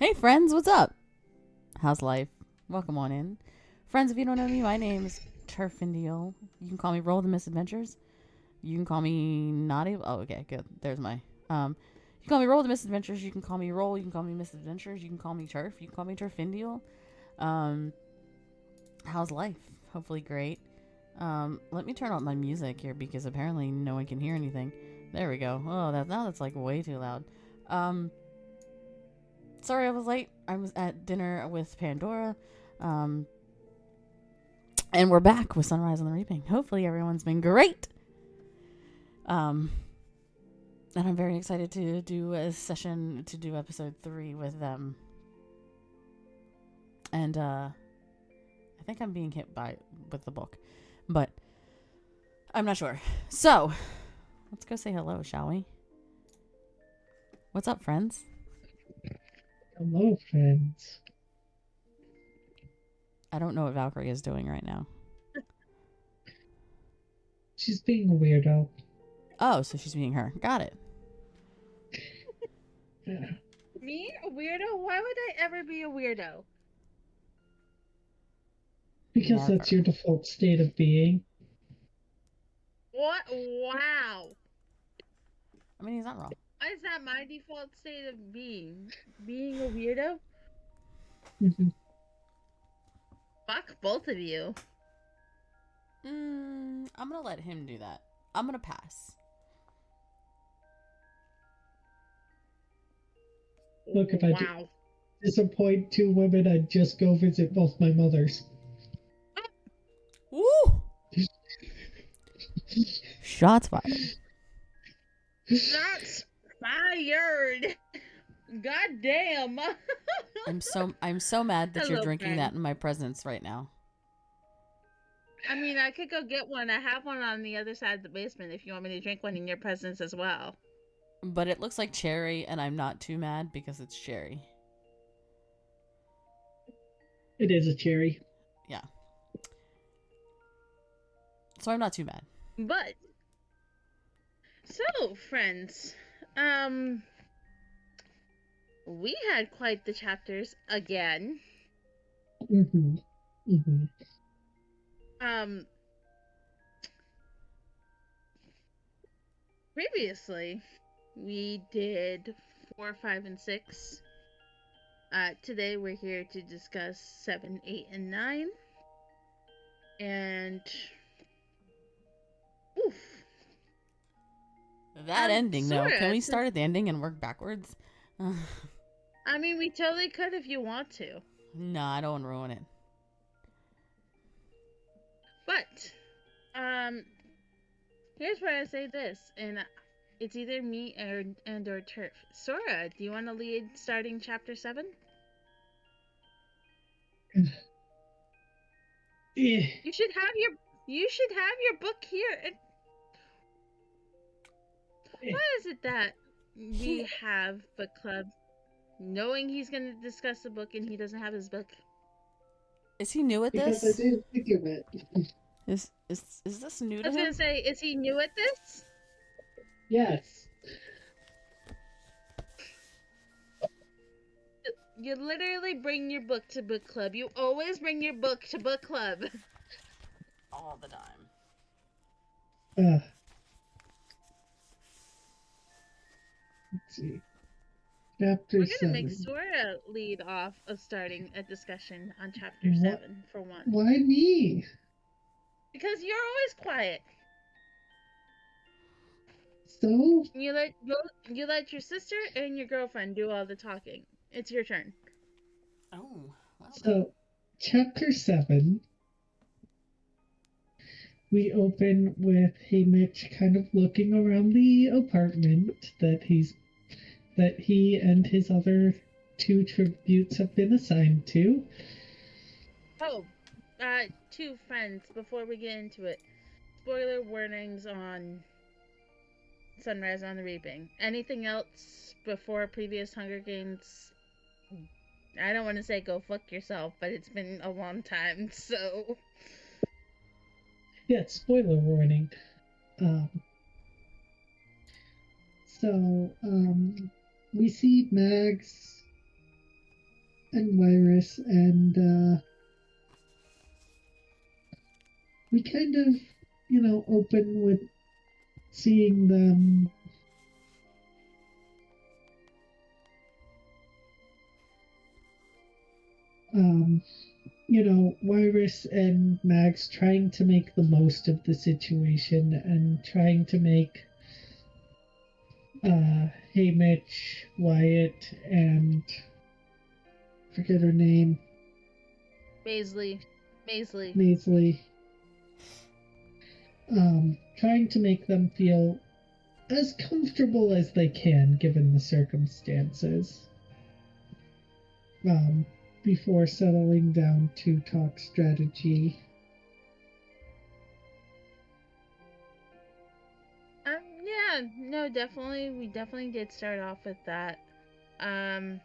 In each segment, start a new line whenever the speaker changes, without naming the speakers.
Hey friends, what's up? How's life? Welcome on in. Friends, if you don't know me, my name's Turfindial. You can call me Roll the Misadventures. You can call me Naughty. Oh, okay, good. There's my. You can call me Roll the Misadventures. You can call me Roll. You can call me Misadventures. You can call me Turf. You can call me Turfindial. Um, how's life? Hopefully great. Let me turn on my music here because apparently no one can hear anything. There we go. Oh, that's like way too loud. Um, Sorry I was late. I was at dinner with Pandora. Um, and we're back with Sunrise on the Reaping. Hopefully everyone's been great. Um, and I'm very excited to do a session to do episode 3 with them. And I think I'm being hit with the book, but I'm not sure. So let's go say hello, shall we? What's up, friends?
Hello, friends.
I don't know what Valkyrie is doing right now.
She's being a weirdo.
Oh, so she's being her. Got it.
Yeah.
Me? A weirdo? Why would I ever be a weirdo?
Because that's your default state of being.
What? Wow.
I mean, he's not wrong.
Why is that my default state of being? Being a weirdo?
Mhm.
Fuck both of you.
I'm gonna let him do that. I'm gonna pass.
Look, if I disappoint 2 women, I'd just go visit both my mothers.
Woo! Shots fired.
Shots fired. God damn.
I'm so mad that you're
Hello,
drinking
friend.
that in my presence right now.
I mean, I could go get one. I have one on the other side of the basement if you want me to drink one in your presence as well.
But it looks like cherry, and I'm not too mad because it's cherry.
It is a cherry.
Yeah. So I'm not too mad.
But so, friends, we had quite the chapters again.
Mm-hmm. Mm-hmm.
Previously, we did 4, 5, and 6. Today, we're here to discuss 7, 8, and 9. And oof.
That ending, though.
Sora,
Can we start at the ending and work backwards?
I mean, we totally could if you want to.
No, I don't want to ruin it.
But, here's where I say this, and it's either me or Turf. Sora, do you want to lead starting chapter 7?
Yeah.
You should have your book here. Why is it that we have book club knowing he's going to discuss the book and he doesn't have his book?
Is he new at
Because
this?
I didn't think of it.
Is this new to
I was
him?
going to say, is he new at this?
Yes.
You literally bring your book to book club. You always bring your book to book club.
All the time.
Let's see. Chapter
We're
7.
gonna make Sora lead off of starting a discussion on chapter 7 for one.
Why me?
Because you're always quiet.
So?
You let your sister and your girlfriend do all the talking. It's your turn.
Oh. Well.
So, chapter 7. We open with Haymitch kind of looking around the apartment that he and his other 2 tributes have been assigned to.
Oh, 2 friends, before we get into it. Spoiler warnings on Sunrise on the Reaping. Anything else before previous Hunger Games? I don't want to say go fuck yourself, but it's been a long time, so...
Yeah, spoiler warning. We see Mags and Virus, and we kind of, open with seeing them um, Virus and Max trying to make the most of the situation and trying to make Hey Mitch, Wyatt, and forget her name,
Baisley. Maisley.
Maisley, trying to make them feel as comfortable as they can given the circumstances, um, before settling down to talk strategy.
Yeah, no, definitely. We definitely did start off with that. Um,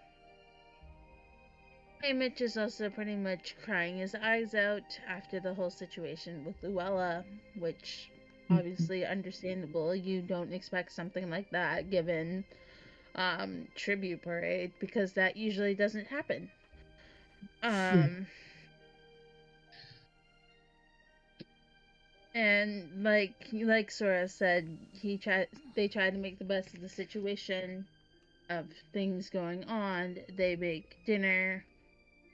Hey Mitch is also pretty much crying his eyes out after the whole situation with Luella, which obviously understandable. You don't expect something like that given tribute parade because that usually doesn't happen.
Yeah.
And like Sora said, they tried to make the best of the situation of things going on. They make dinner,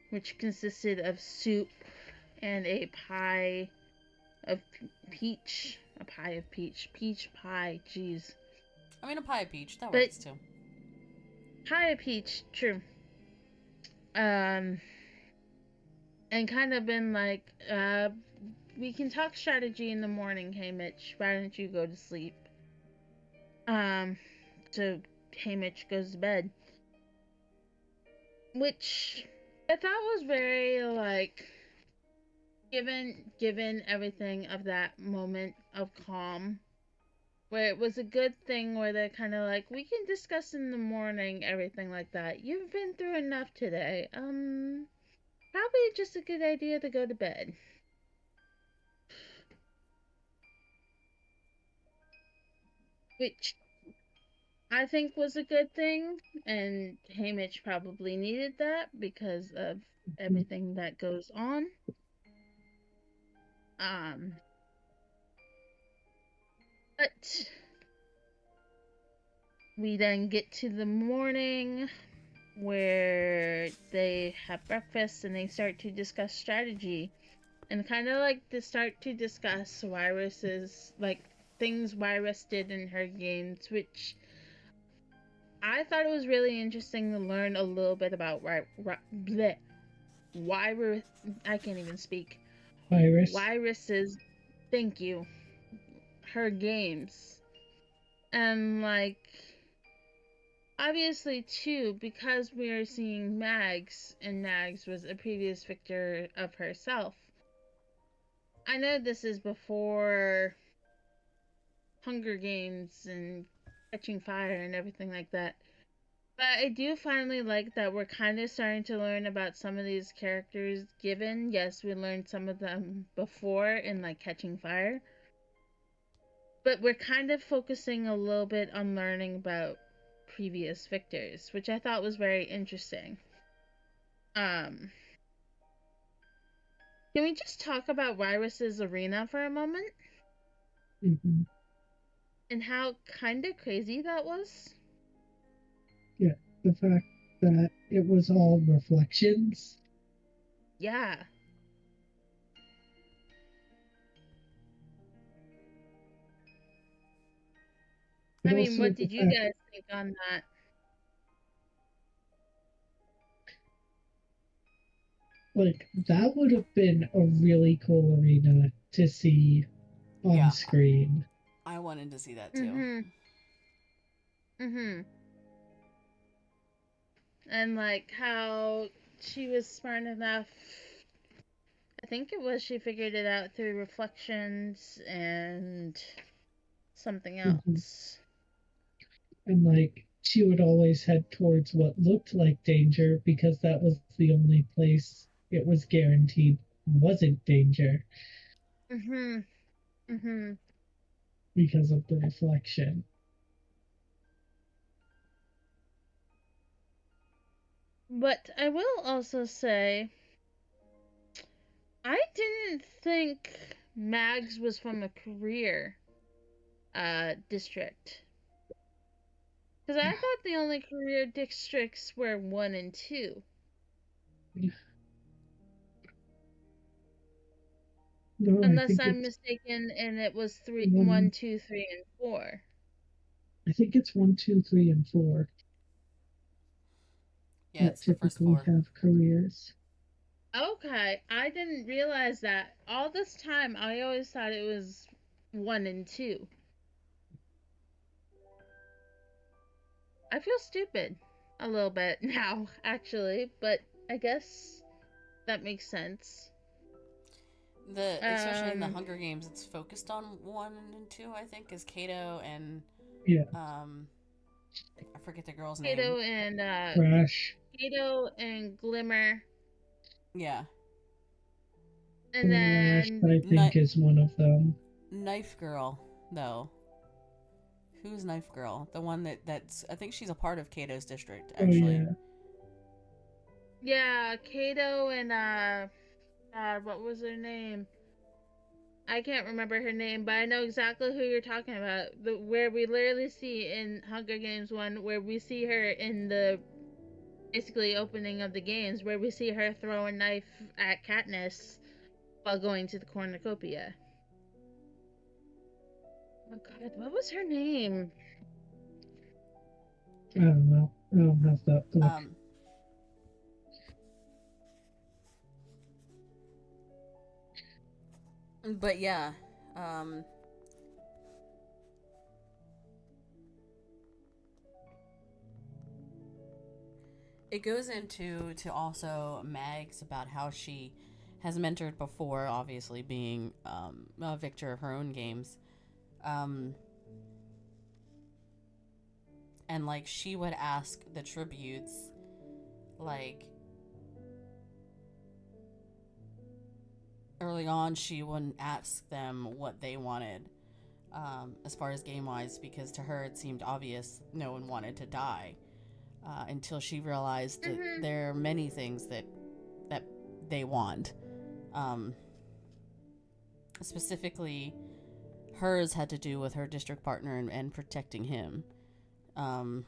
which consisted of soup and a pie of peach. A pie of peach. Peach pie. Jeez.
I mean, a pie of peach. That
But
works too.
pie of peach. True. Um, and kind of been like, we can talk strategy in the morning. Hey, Mitch, why don't you go to sleep? Um, so Hey, Mitch goes to bed, which I thought was very like given everything of that moment of calm where it was a good thing where they're kind of like we can discuss in the morning everything like that. You've been through enough today. Probably just a good idea to go to bed. Which I think was a good thing, and Hamish probably needed that because of everything that goes on. Um, but we then get to the morning where they have breakfast and they start to discuss strategy and kind of like to start to discuss Virus's like things Virus did in her games, which I thought it was really interesting to learn a little bit about Virus. I can't even speak.
Virus.
Virus's, thank you, her games, and like obviously too because we are seeing Mags and Mags was a previous victor of herself. I know this is before Hunger Games and Catching Fire and everything like that. But I do finally like that we're kind of starting to learn about some of these characters given. Yes, we learned some of them before in like Catching Fire. But we're kind of focusing a little bit on learning about previous victors, which I thought was very interesting. Um can we just talk about Virus's arena for a moment?
Mm-hmm.
And how kind of crazy that was?
Yeah, the fact that it was all reflections.
Yeah.
But
I mean,
also
what
the
did you
fact,
guys think on that?
like, that would have been a really cool arena to see on
Yeah,
screen.
I wanted to see that too.
Mm-hmm. Mm-hmm. And like how she was smart enough. I think it was she figured it out through reflections and something
Mm-hmm.
else.
And, like, she would always head towards what looked like danger because that was the only place it was guaranteed wasn't danger
Mm-hmm. Mm-hmm.
because of the reflection.
But I will also say, I didn't think Mags was from a career district. Because I thought the only career districts were 1 and 2.
No, I
Unless
think
I'm
it's
mistaken and it was 1,
one.
2, 3, and 4.
I think it's 1, 2, 3, and 4
Yeah,
that
it's the first
typically
4.
have careers.
Okay, I didn't realize that. All this time, I always thought it was 1 and 2. I feel stupid a little bit now, actually, but I guess that makes sense.
Especially in the
Um,
Hunger Games, it's focused on 1 and 2. I think is Kato and
Yeah,
I forget the girl's name.
Kato and
Crash.
Kato and Glimmer,
Yeah,
and
Crash,
then
I think, is one of them.
Knife Girl though. Who's Knife Girl? The one that's I think she's a part of Kato's district actually.
Oh,
yeah, Kato and what was her name? I can't remember her name, but I know exactly who you're talking about. Where we literally see in Hunger Games 1, where we see her in the basically opening of the games, where we see her throw a knife at Katniss while going to the cornucopia. Oh god, what was her name?
I don't know. I don't have that book.
But yeah, it goes into to also Mags about how she has mentored before, obviously being a victor of her own games, and like she would ask the tributes, like early on, she wouldn't ask them what they wanted, as far as game wise, because to her it seemed obvious no one wanted to die. Until she realized that there are many things that they want. Um, Specifically, hers had to do with her district partner and protecting him. And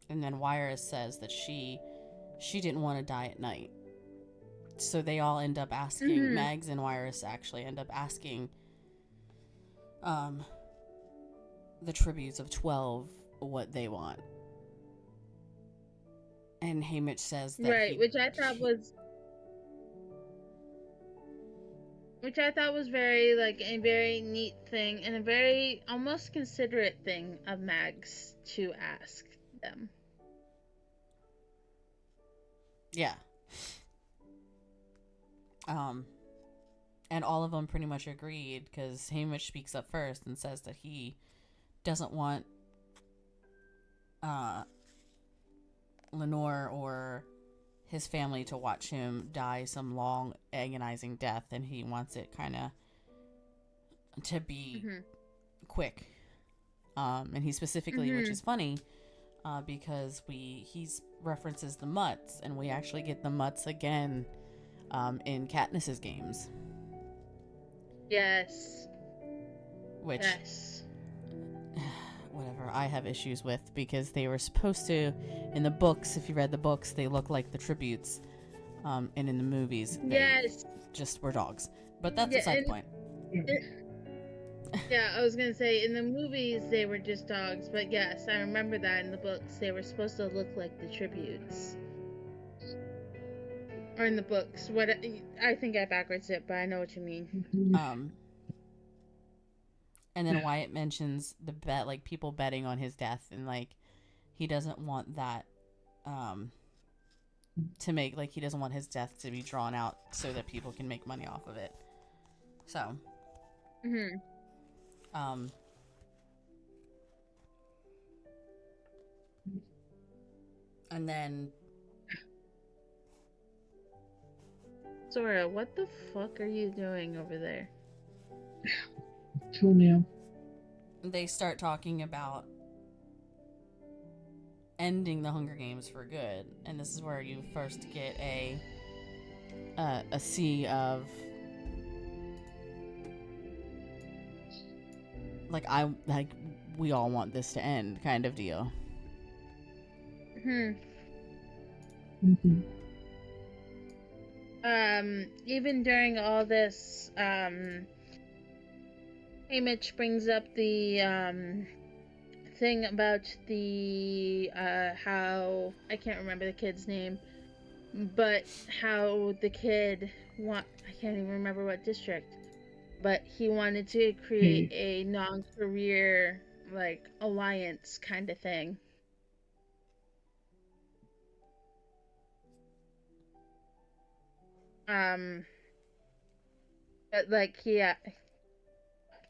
then Wyra says that she didn't want to die at night. So they all end up asking, Mags and Wyra actually end up asking the tributes of 12 what they want. And Haymitch says that
Right, which I thought was very like a very neat thing and a very almost considerate thing of Mags to ask them.
Yeah. And all of them pretty much agreed because Haymitch speaks up first and says that he doesn't want Lenore or his family to watch him die some long, agonizing death, and he wants it kind of to be quick. And he specifically, which is funny, because he references the Mutts, and we actually get the Mutts again in Katniss's games.
Yes.
Which,
yes.
whatever, I have issues with, because they were supposed to, in the books, if you read the books, they look like the tributes, and in the movies, they just were dogs. But that's a side point.
Yeah, I was gonna say, in the movies they were just dogs, but yes, I remember that in the books they were supposed to look like the tributes. Or in the books, what I think I backwards it, but I know what you mean.
And then Wyatt mentions the bet, like people betting on his death, and like he doesn't want that to make, like, he doesn't want his death to be drawn out so that people can make money off of it. So, and then
Sora, what the fuck are you doing over there?
Tulio.
They start talking about ending the Hunger Games for good, and this is where you first get a sea of like we all want this to end kind of deal.
Hmm.
Mm-hmm.
Even during all this, Haymitch brings up the thing about the how I can't remember the kid's name, but how the kid I can't even remember what district, but he wanted to create a non-career like alliance kind of thing. But like yeah,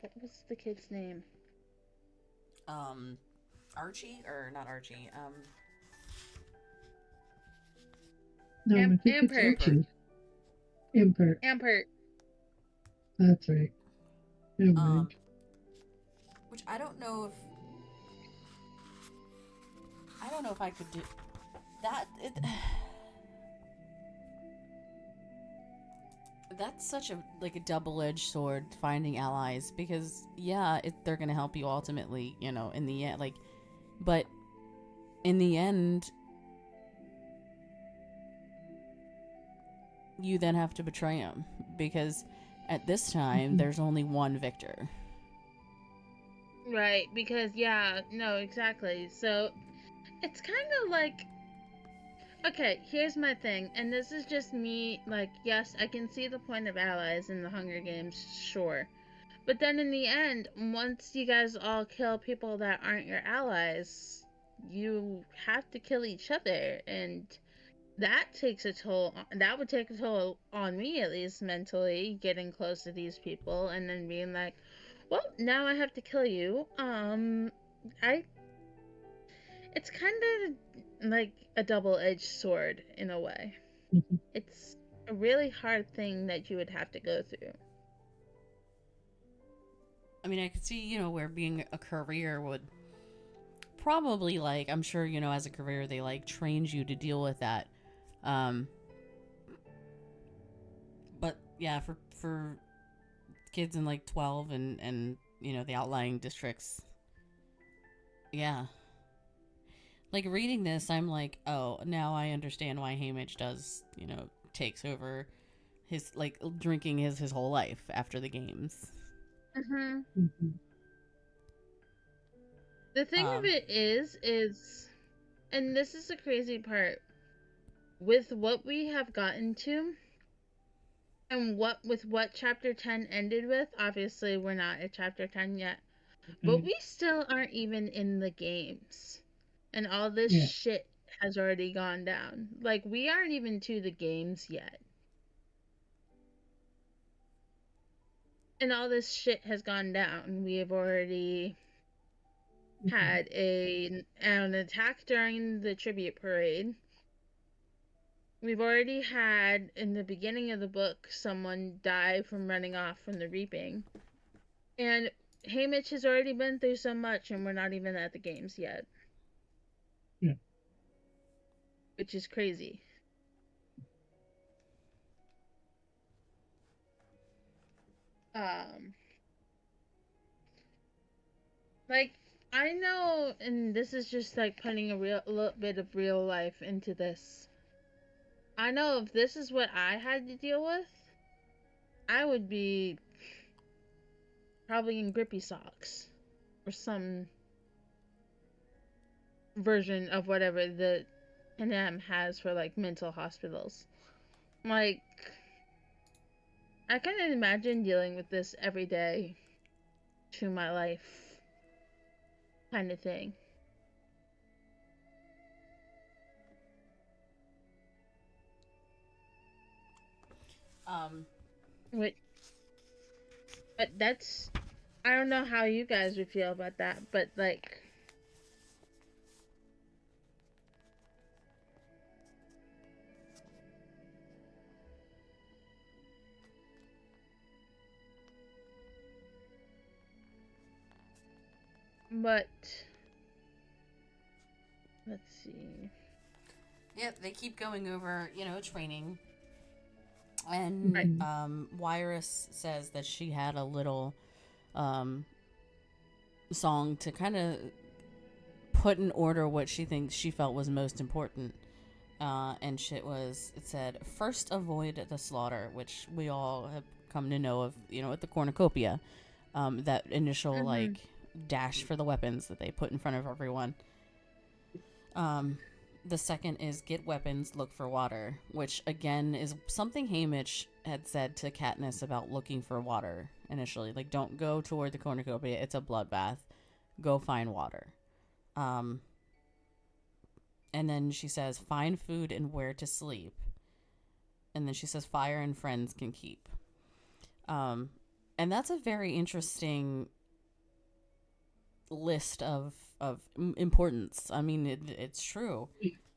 what was the kid's name?
Archie or not Archie?
No, I think it's
Ampert.
Archie. Ampert.
Ampert.
That's right. Never mind.
Which I don't know if I could do that. That's such a like a double-edged sword, finding allies, because yeah, they're gonna help you ultimately, in the end, like, but in the end, you then have to betray them, because at this time there's only one victor.
Right, because yeah, no, exactly. So it's kind of like, okay, here's my thing, and this is just me, like, yes, I can see the point of allies in the Hunger Games, sure. But then in the end, once you guys all kill people that aren't your allies, you have to kill each other, and that takes a toll. That would take a toll on me, at least mentally, getting close to these people, and then being like, well, now I have to kill you. It's kind of like a double-edged sword in a way.
Mm-hmm.
It's a really hard thing that you would have to go through.
I mean, I could see, where being a career would probably, like, I'm sure, as a career they like trained you to deal with that. But yeah, for kids in like 12 and the outlying districts, yeah, like reading this, I'm like, oh, now I understand why Haymitch does, takes over his, like, drinking his whole life after the games.
Mm-hmm.
The thing of it is, and this is the crazy part, with what we have gotten to, and what chapter 10 ended with, obviously we're not at chapter 10 yet, but we still aren't even in the games. And all this shit has already gone down. Like, we aren't even to the games yet. And all this shit has gone down. We have already had an attack during the tribute parade. We've already had, in the beginning of the book, someone die from running off from the reaping. And Haymitch has already been through so much, and we're not even at the games yet.
Yeah.
Which is crazy. Like, I know, and this is just like putting a little bit of real life into this. I know if this is what I had to deal with, I would be probably in grippy socks or some version of whatever the NM has for like mental hospitals. Like, I can't imagine dealing with this every day to my life kind of thing. But that's, I don't know how you guys would feel about that, but like, but Let's see.
Yep, they keep going over, training. And
Right.
Wyrus says that she had a little um, song to kind of put in order what she felt was most important. And it said, first avoid the slaughter, which we all have come to know of, at the cornucopia. That initial, dash for the weapons that they put in front of everyone. The second is get weapons, look for water, which again is something Haymitch had said to Katniss about looking for water initially. Like, don't go toward the cornucopia, it's a bloodbath. Go find water. And then she says, find food and where to sleep. And then she says, fire and friends can keep. And that's a very interesting list of importance. I mean, it's true.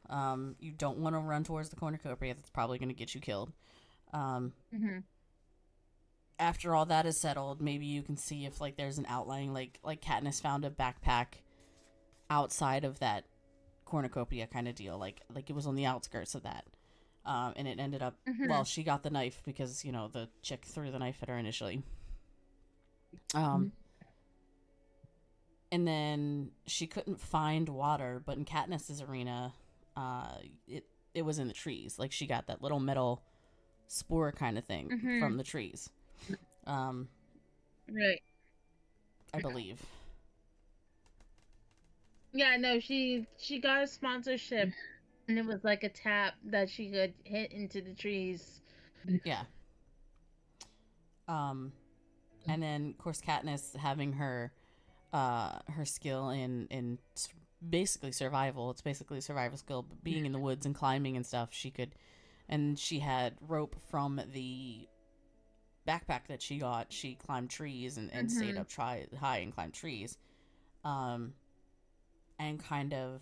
You don't want to run towards the cornucopia. That's probably going to get you killed. After all that is settled, maybe you can see if there's an outlying like Katniss found a backpack outside of that cornucopia kind of deal. Like it was on the outskirts of that. And it ended up well, she got the knife because the chick threw the knife at her initially. And then she couldn't find water, but in Katniss's arena, it was in the trees. Like, she got that little metal spore kind of thing from the trees.
Right.
I believe.
Yeah, no, she got a sponsorship, and it was like a tap that she could hit into the trees.
Yeah. And then of course Katniss having her skill in basically survival. It's basically a survival skill, but being in the woods and climbing and stuff, she had rope from the backpack that she got. She climbed trees and stayed up high and climbed trees. And kind of,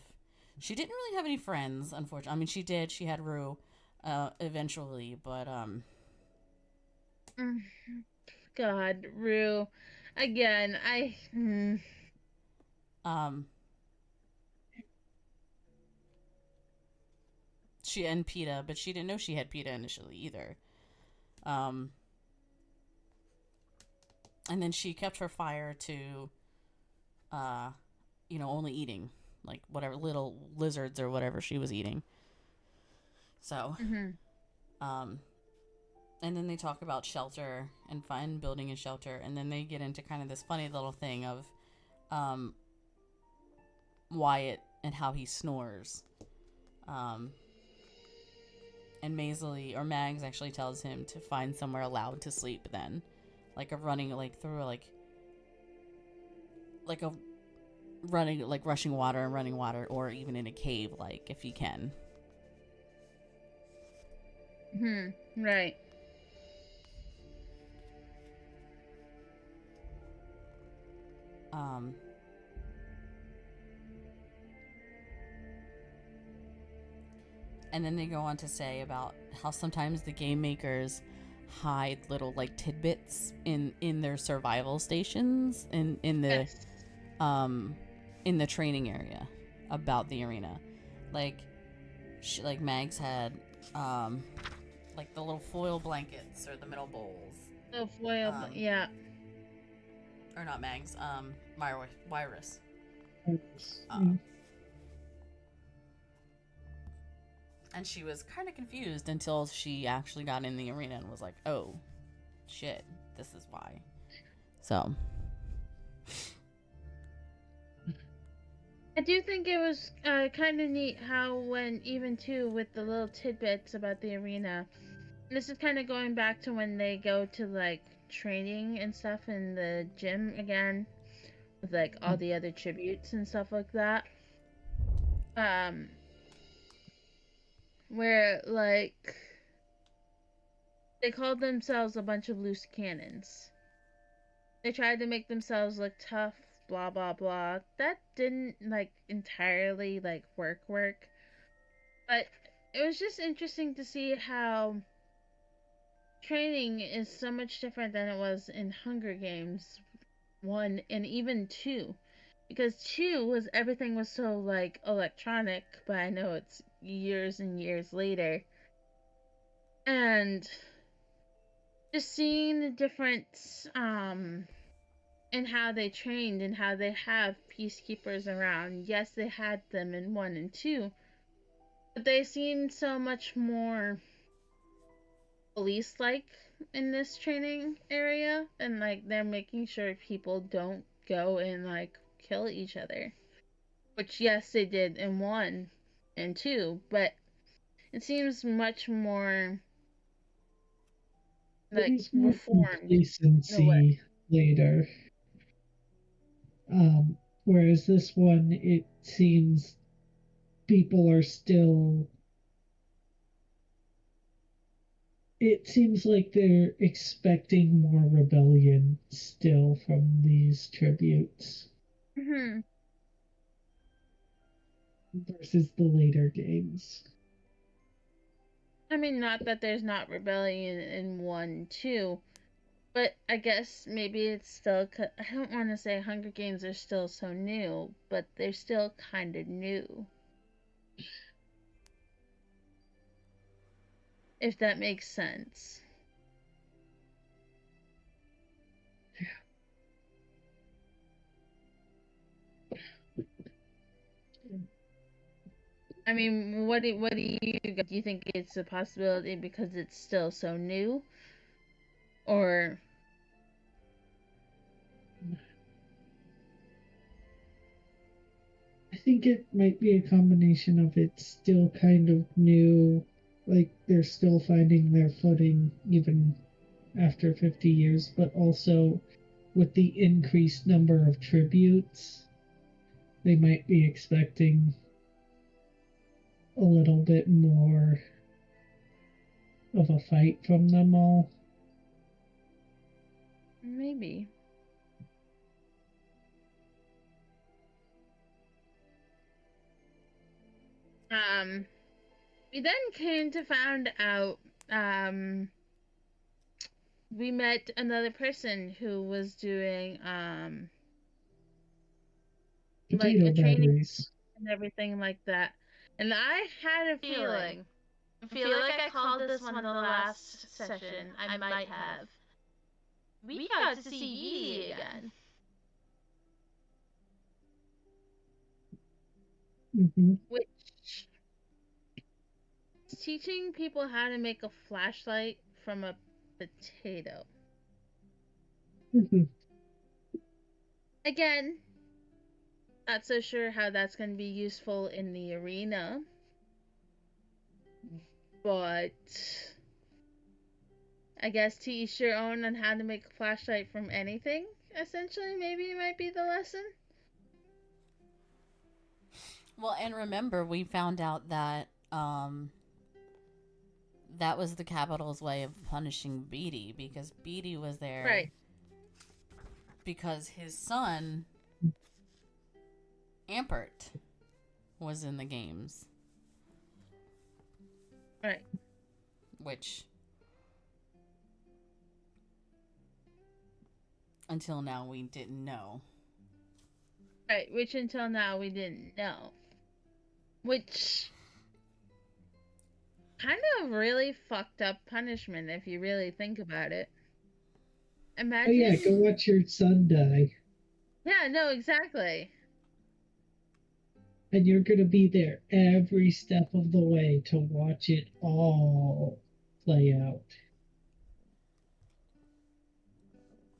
she didn't really have any friends, unfortunately. I mean, she did. She had Rue, eventually, but
God, Rue, again,
she and PETA, but she didn't know she had PETA initially either. And then she kept her fire to, only eating whatever little lizards or whatever she was eating. So, and then they talk about shelter and building a shelter, and then they get into kind of this funny little thing of, Wyatt and how he snores. And Mags actually tells him to find somewhere allowed to sleep then. Rushing water and running water, or even in a cave, if you can.
Right.
And then they go on to say about how sometimes the game makers hide little tidbits in their survival stations in the in the training area about the arena. Mags had the little foil blankets or the metal bowls.
The foil, yeah.
Or not Mags, Wyrus. And she was kind of confused until she actually got in the arena and was like, oh, shit, this is why. So.
I do think it was kind of neat how even too with the little tidbits about the arena. This is kind of going back to when they go to training and stuff in the gym again with all the other tributes and stuff like that. Where they called themselves a bunch of loose cannons. They tried to make themselves look tough, blah blah blah. That didn't entirely work. But it was just interesting to see how training is so much different than it was in Hunger Games 1 and even 2. because 2 was everything was so like electronic, but I know it's years and years later. And just seeing the difference in how they trained and how they have peacekeepers around. Yes, they had them in 1 and 2, but they seem so much more police like in this training area, and like they're making sure people don't go and like kill each other. Which yes, they did in 1 and 2, but it seems much more like
There's more
reformed in a way.
complacency later. Whereas this one, it seems people are still. It seems like they're expecting more rebellion still from these tributes
Hmm.
versus the later games.
I mean, not that there's not rebellion in 1, 2, but I guess maybe it's still. I don't want to say Hunger Games are still so new, but they're still kind of new. If that makes sense. I mean, what do you think it's a possibility because it's still so new, or
I think it might be a combination of it's still kind of new, like they're still finding their footing even after 50 years, but also with the increased number of tributes, they might be expecting a little bit more of a fight from them all.
maybe? We then came to find out we met another person who was doing like
Potato
a training
batteries.
and everything like that. And I had a feeling. I feel like I called this one the last session. I might have. We got to see Edie again.
Mm-hmm.
Which is teaching people how to make a flashlight from a potato.
Mm-hmm.
Again, not so sure how that's going to be useful in the arena. But I guess to each your own on how to make a flashlight from anything, essentially, maybe it might be the lesson.
Well, and remember, we found out that that was the Capitol's way of punishing Beatty because Beatty was there
Right.
because his son Ampert was in the games,
Right.
which until now we didn't know.
Right, which until now we didn't know. Which kind of really fucked up punishment if you really think about it.
Oh yeah, go
Imagine.
watch your son die.
Yeah, no, exactly.
And you're going to be there every step of the way to watch it all play out.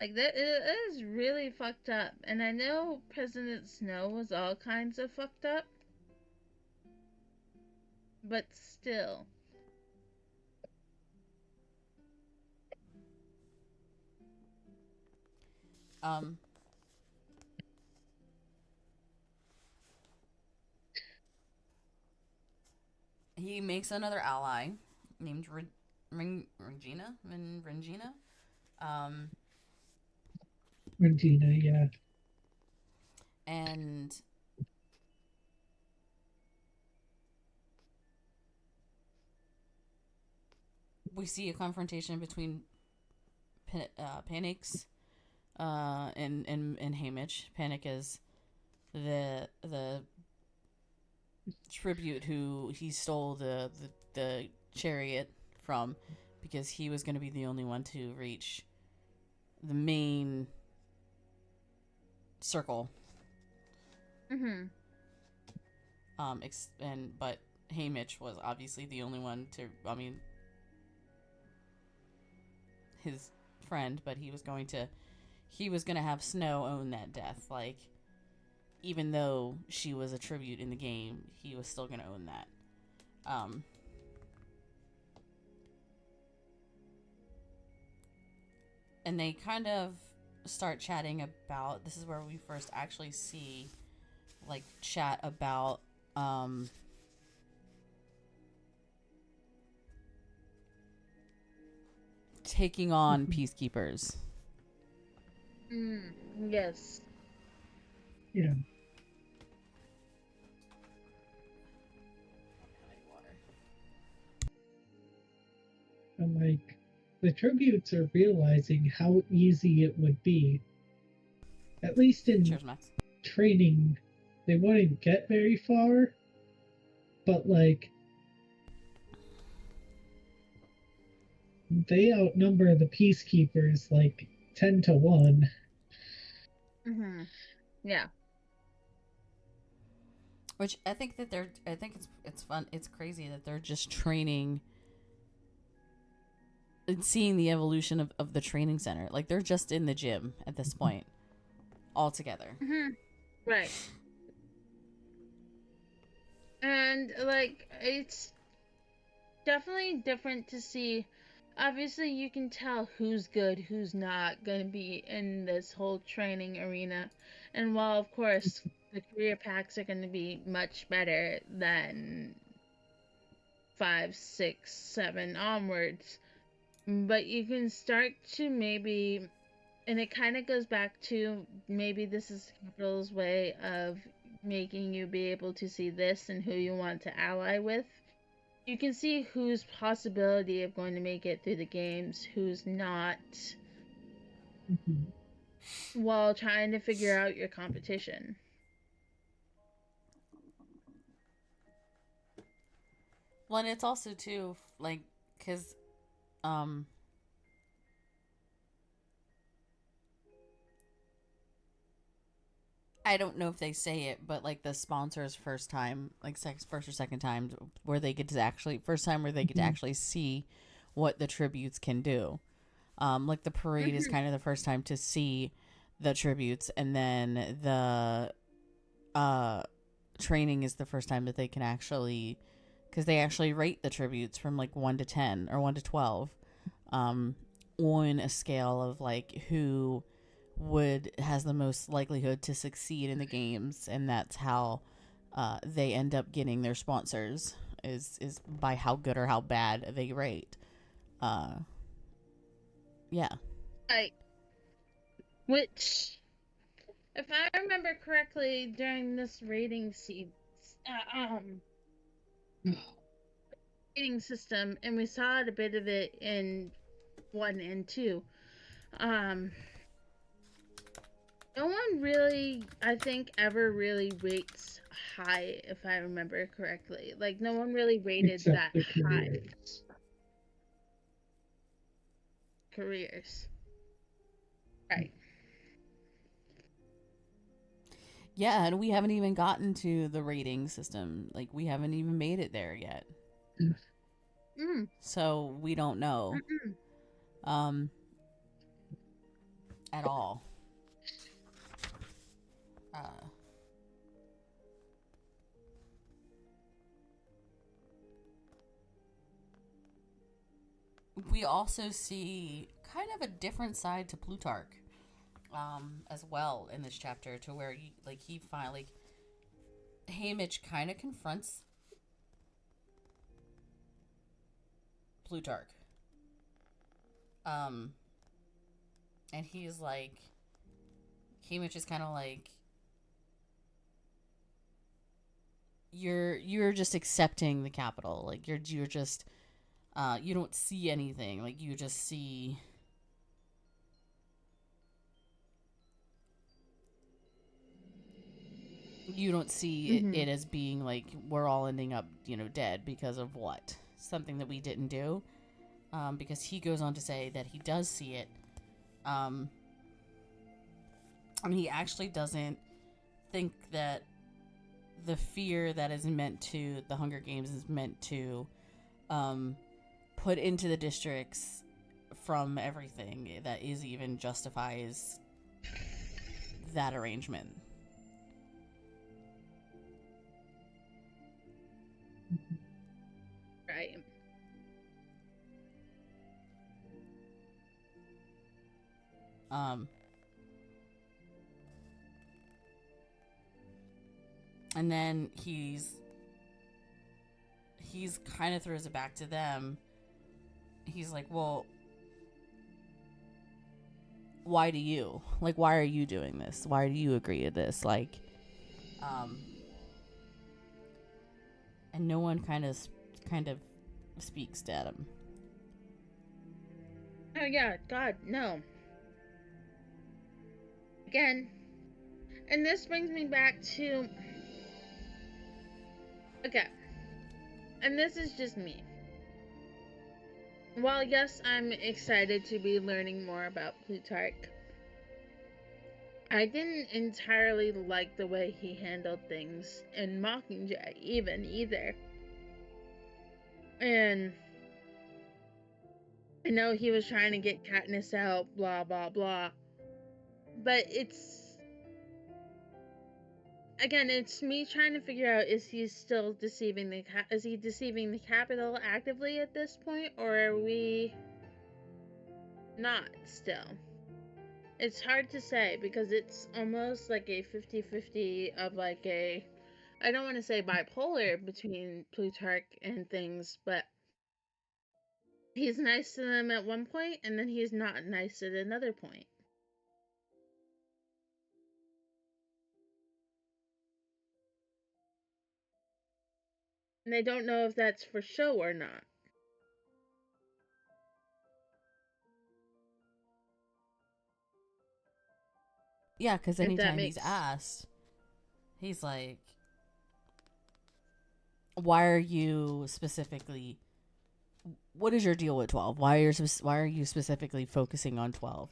Like that it is really fucked up. And I know President Snow was all kinds of fucked up. But still.
Um, he makes another ally named Regina. Um,
Regina, yeah.
and we see a confrontation between Panics and Hamish. Panic is the tribute who he stole the chariot from, because he was going to be the only one to reach the main circle.
Mm-hmm.
But Haymitch was obviously the only one to. I mean, his friend, but he was going to have Snow own that death. Like, even though she was a tribute in the game, he was still going to own that. And they kind of start chatting about, this is where we first actually see, like, chat about taking on peacekeepers.
Yes.
Yeah. And like, the tributes are realizing how easy it would be. At least in
Cheers, Max.
training, they wouldn't get very far, but like, they outnumber the peacekeepers like 10 to 1.
Mm-hmm. Yeah.
Which I think it's fun. It's crazy that they're just training and seeing the evolution of the training center. Like, they're just in the gym at this point, all together.
Mm-hmm. Right. And like, it's definitely different to see. Obviously, you can tell who's good, who's not going to be in this whole training arena. And while, of course, the career packs are going to be much better than 5, 6, 7 onwards, but you can start to maybe, and it kind of goes back to maybe this is Capital's way of making you be able to see this and who you want to ally with. You can see whose possibility of going to make it through the games, who's not, while trying to figure out your competition.
Well, and it's also too, like, because I don't know if they say it, but like the sponsors first time, like first or second time, where they get to actually first time where they get to actually see what the tributes can do. Like the parade is kind of the first time to see the tributes, and then the training is the first time that they can actually, because they actually rate the tributes from like 1 to 10 or 1 to 12, on a scale of like who has the most likelihood to succeed in the games, and that's how they end up getting their sponsors, is by how good or how bad they rate. Yeah.
Right. Which, if I remember correctly, during this rating system, and we saw a bit of it in 1 and 2. No one really, I think, ever really rates high, if I remember correctly. Like, no one really rated
Except
that
the
high.
careers.
Careers. Right.
Yeah, and we haven't even gotten to the rating system. Like, we haven't even made it there yet. So we don't know. At all. We also see kind of a different side to Plutarch, as well in this chapter, to where he finally, Haymitch kind of confronts Plutarch. And he's like, Haymitch is kind of like, you're just accepting the capital. Like, you're just, you don't see anything. Like, you just see you don't see it as being like we're all ending up, dead because of what? Something that we didn't do. Because he goes on to say that he does see it. And he actually doesn't think that the fear that is meant to the Hunger Games is meant to put into the districts from everything that is even justifies that arrangement.
Right.
And then he's kind of throws it back to them. He's like, well, why do you? Like, why are you doing this? Why do you agree to this? Like, and no one kind of speaks to Adam.
Oh yeah, God, no. Again, and this brings me back to, okay, and this is just me. While yes, I'm excited to be learning more about Plutarch, I didn't entirely like the way he handled things in Mockingjay, either. And I know he was trying to get Katniss out, blah blah blah. But it's me trying to figure out, is he still deceiving the Capitol actively at this point, or are we not still? It's hard to say because it's almost like a 50-50 of like a, I don't want to say bipolar between Plutarch and things, but he's nice to them at one point and then he's not nice at another point. And I don't know if that's for show or not.
Yeah, because
If that
anytime he's
makes
asked, he's like, why are you specifically, what is your deal with 12? Why are you specifically focusing on 12?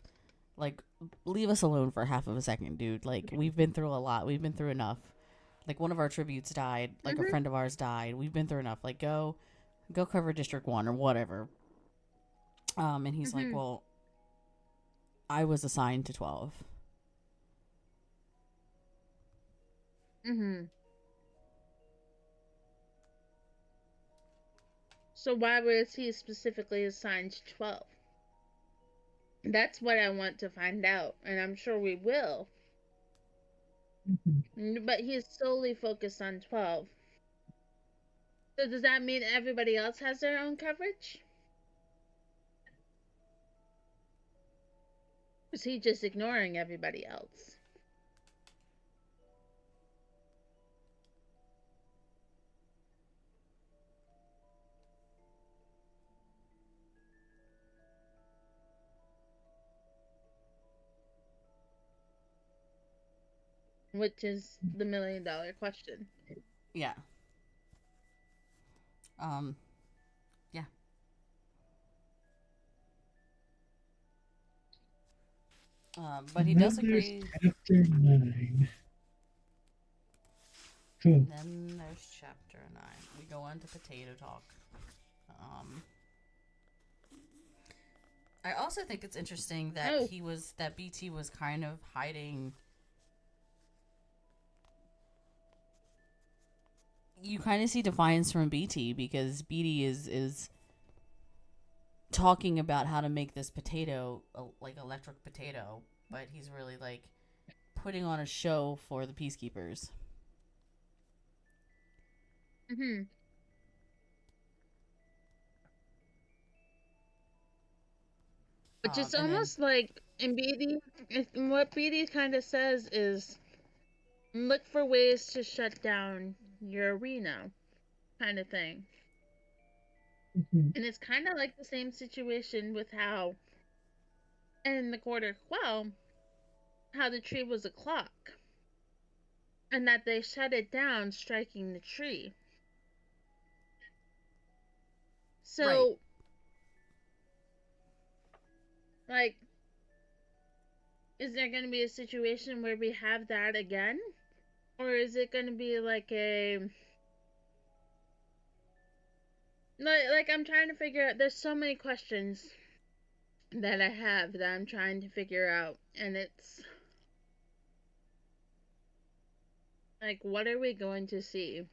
Like, leave us alone for half of a second, dude. Like, we've been through a lot. We've been through enough. Like, one of our tributes died. Like, a friend of ours died. We've been through enough. Like, go cover District 1 or whatever. And he's like, well, I was assigned to 12.
So why was he specifically assigned to 12? That's what I want to find out, and I'm sure we will. But he's solely focused on 12. So does that mean everybody else has their own coverage? Or is he just ignoring everybody else? Which is the $1 million question.
Yeah. Yeah. But he does agree.
Chapter 9. Cool.
And then there's chapter 9. We go on to potato talk. I also think it's interesting that that BT was kind of hiding. You kind of see defiance from BT because BT is talking about how to make this potato like electric potato, but he's really like putting on a show for the peacekeepers.
Which is almost like in BD, what BD kind of says is look for ways to shut down your arena, kind of thing. And it's kind of like the same situation with how in the Quarter Quell, how the tree was a clock. and that they shut it down, striking the tree. So, like, is there going to be a situation where we have that again? Or is it going to be like a. Like, I'm trying to figure out. There's so many questions that I have that I'm trying to figure out. And it's. Like, what are we going to see?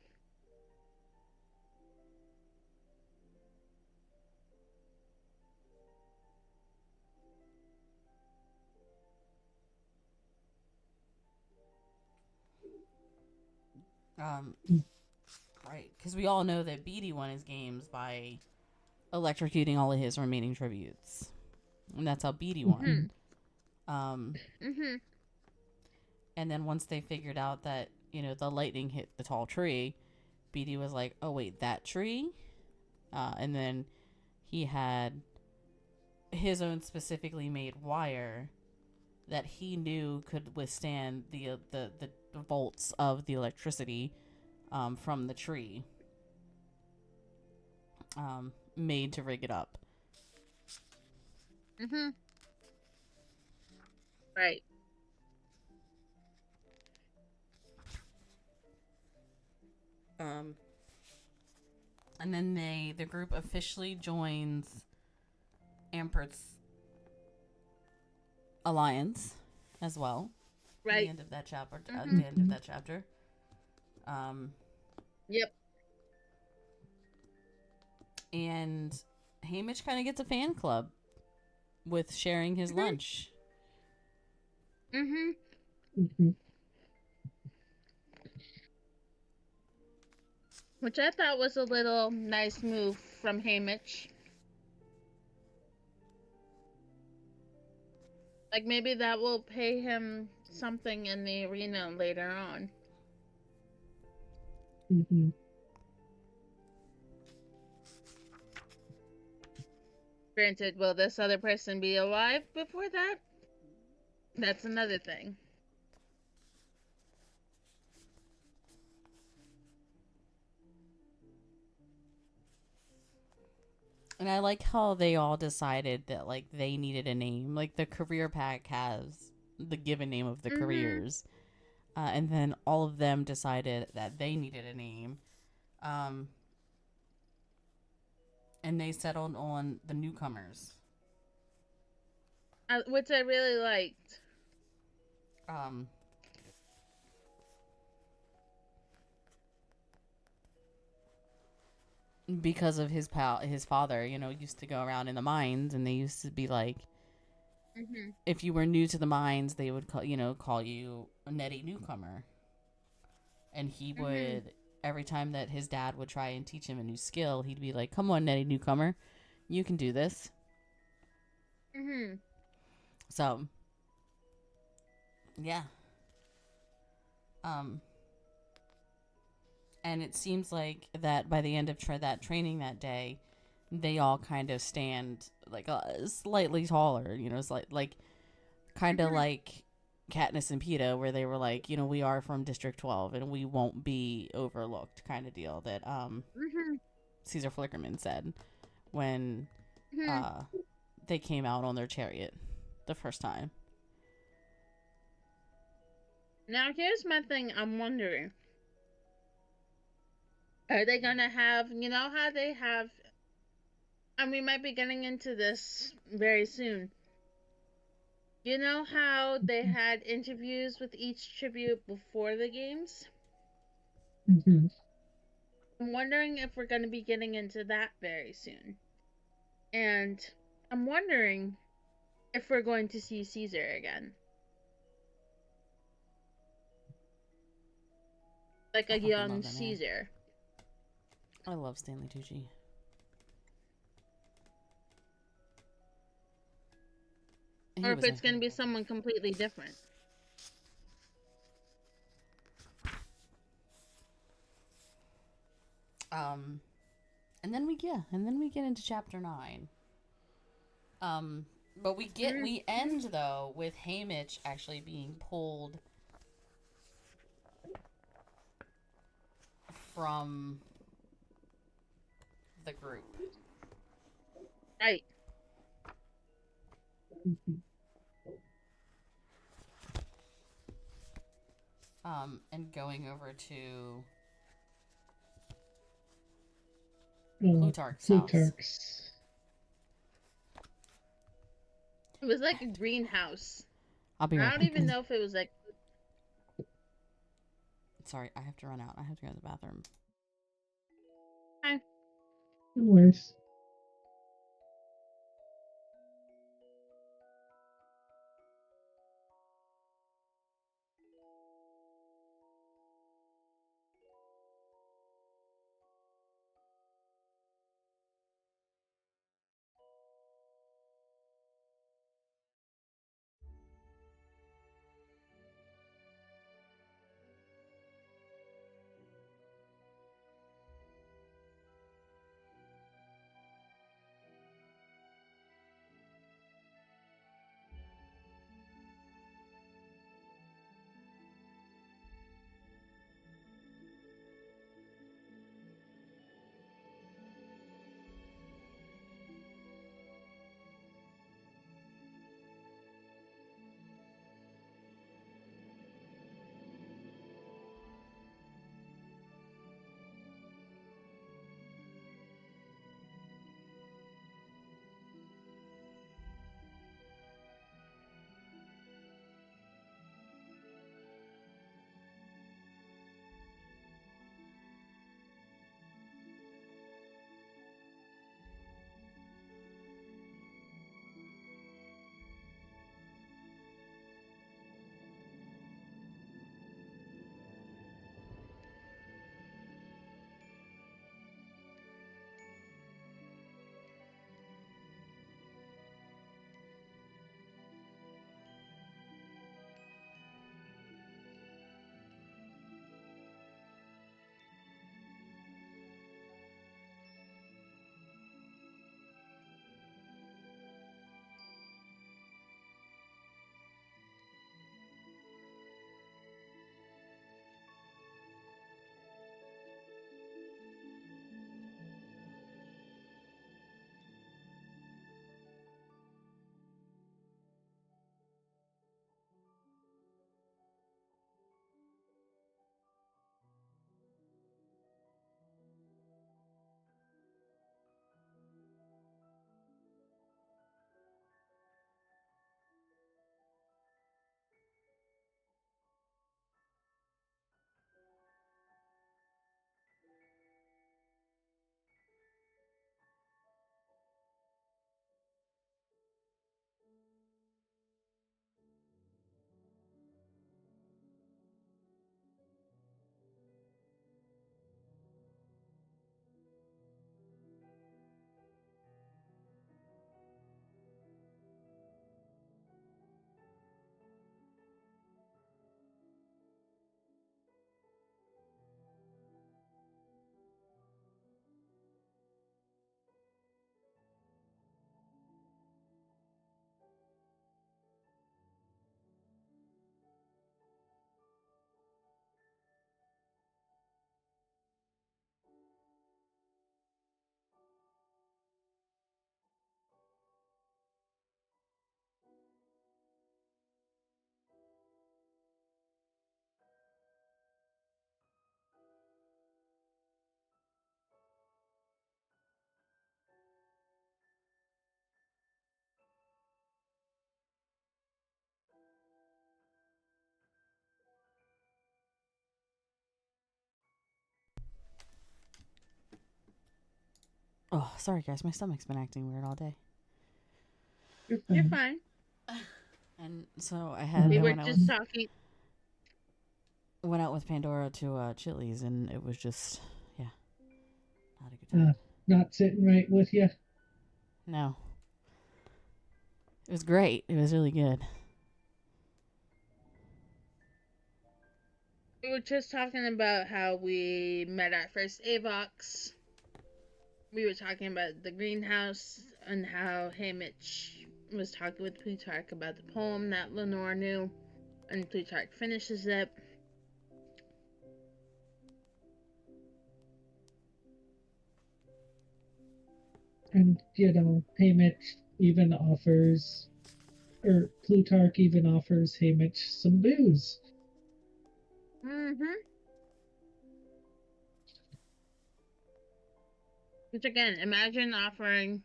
Right, because we all know that Beatty won his games by electrocuting all of his remaining tributes, and that's how Beatty won. And then once they figured out that the lightning hit the tall tree, Beatty was like, "Oh wait, that tree," and then he had his own specifically made wire that he knew could withstand the volts of the electricity from the tree, made to rig it up.
Right.
And then the group officially joins Ampert's alliance as well.
Right.
At the end of that chapter. At the end of that chapter.
Yep.
And Hamish kind of gets a fan club with sharing his lunch.
Which I thought was a little nice move from Hamish. Like, maybe that will pay him something in the arena later on. Granted, will this other person be alive before that? That's another thing.
And I like how they all decided that, like, they needed a name. Like, the career pack has the given name of the careers. And then all of them decided that they needed a name. And they settled on the newcomers.
Which I really liked.
Because of his father, used to go around in the mines, and they used to be like, if you were new to the mines, they would call you a Nettie newcomer, and he would every time that his dad would try and teach him a new skill, he'd be like, "Come on, Nettie newcomer, you can do this." So, yeah. And it seems like that by the end of that training that day, they all kind of stand like slightly taller, like kind of like Katniss and Peeta, where they were like, we are from District 12 and we won't be overlooked, kind of deal that Caesar Flickerman said when they came out on their chariot the first time.
Now, here's my thing I'm wondering. Are they gonna have, how they have, and we might be getting into this very soon. You know how they had interviews with each tribute before the games? I'm wondering if we're going to be getting into that very soon. And I'm wondering if we're going to see Caesar again. Like a young Caesar.
I love Stanley Tucci.
Or if it's going to be someone completely different.
And then we get into chapter 9. But we end though with Hamish actually being pulled from the group.
Right.
And going over to
Oh,
Plutarch's house.
Plutarch's.
It was like a greenhouse.
I'll be
I
right
don't
back.
even know if it was like.
Sorry, I have to run out. I have to go to the bathroom.
No worries.
Oh, sorry guys, my stomach's been acting weird all day.
You're fine.
And so I had
We
I
were
went out
just
with,
talking.
went out with Pandora to Chili's, and it was just not a good time.
Not sitting right with you.
No, it was great. It was really good.
We were just talking about how we met our first Avox. We were talking about the greenhouse and how Haymitch was talking with Plutarch about the poem that Lenore knew, and Plutarch finishes it.
And, Haymitch even offers, or Plutarch even offers Haymitch some booze.
Mm-hmm. Which again, imagine offering.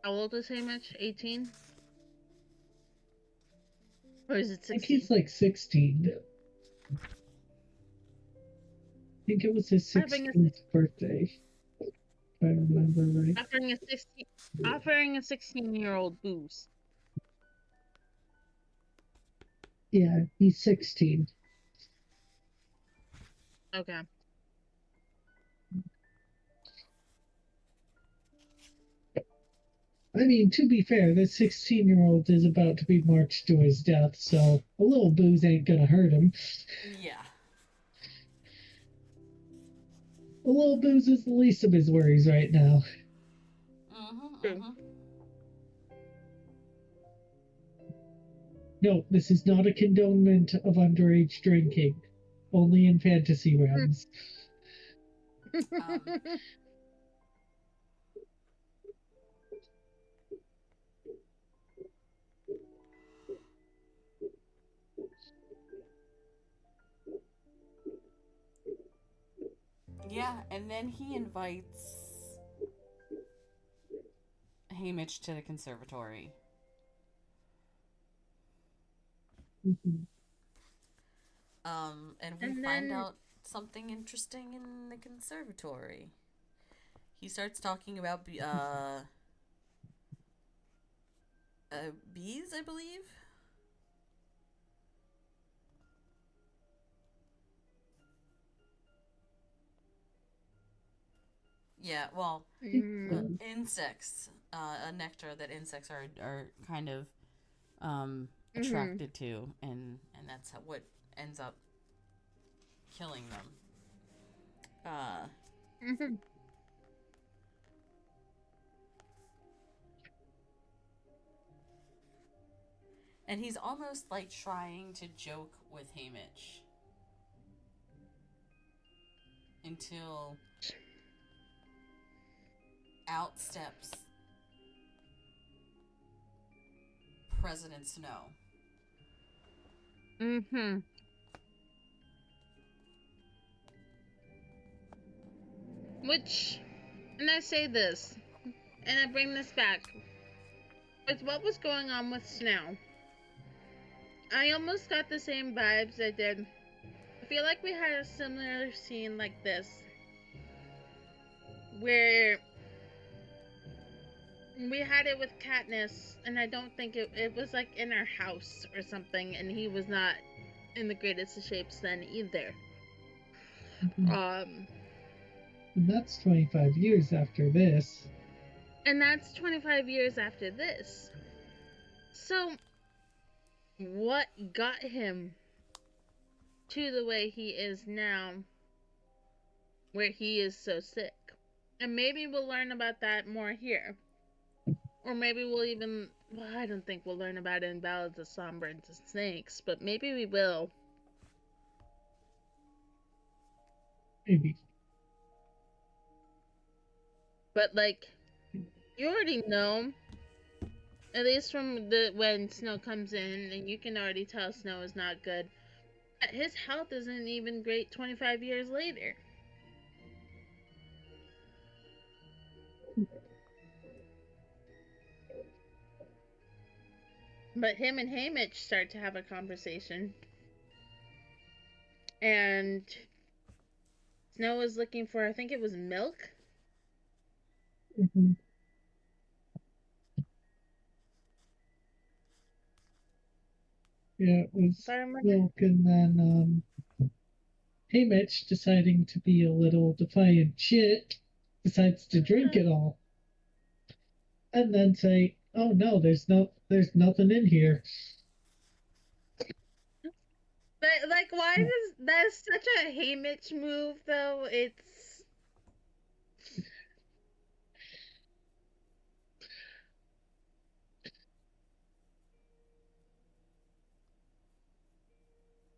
How old is Hamish? 18? Or is it
I think
16?
he's like 16. I think it was his
Offering
16th birthday, if I remember right.
offering a 16-year-old booze.
Yeah, he's 16.
Okay.
I mean, to be fair, this 16-year-old is about to be marched to his death, so a little booze ain't gonna hurt him.
Yeah.
A little booze is the least of his worries right now.
True.
No, this is not a condonement of underage drinking, only in fantasy realms.
Yeah, and then he invites Hamish to the conservatory.
Mhm.
And we find out something interesting in the conservatory. He starts talking about bees, I believe. Yeah, well,
Mm.
insects, a nectar that insects are kind of
Mm-hmm.
attracted to, and that's what ends up killing them. Uh,
Mm-hmm.
and he's almost like trying to joke with Hamish until out steps President Snow.
Mm-hmm. Which, and I say this, and I bring this back. With what was going on with Snow, I almost got the same vibes I did. I feel like we had a similar scene like this, where we had it with Katniss, and I don't think it was like in our house or something, and he was not in the greatest of shapes then either. Um,
And that's 25 years after this.
and that's 25 years after this. So, what got him to the way he is now, where he is so sick? And maybe we'll learn about that more here. Or maybe we'll even. Well, I don't think we'll learn about it in Ballads of Songbirds and Snakes, but maybe we will.
Maybe.
But, like, you already know, at least from the when Snow comes in, and you can already tell Snow is not good. His health isn't even great 25 years later. But him and Haymitch start to have a conversation. And Snow is looking for, I think it was milk.
Mm-hmm. Yeah, it was milk, and then Haymitch, deciding to be a little defiant shit, decides to drink it all, and then say, "Oh no, there's nothing in here."
But, like, why does that's such a Haymitch move though? It's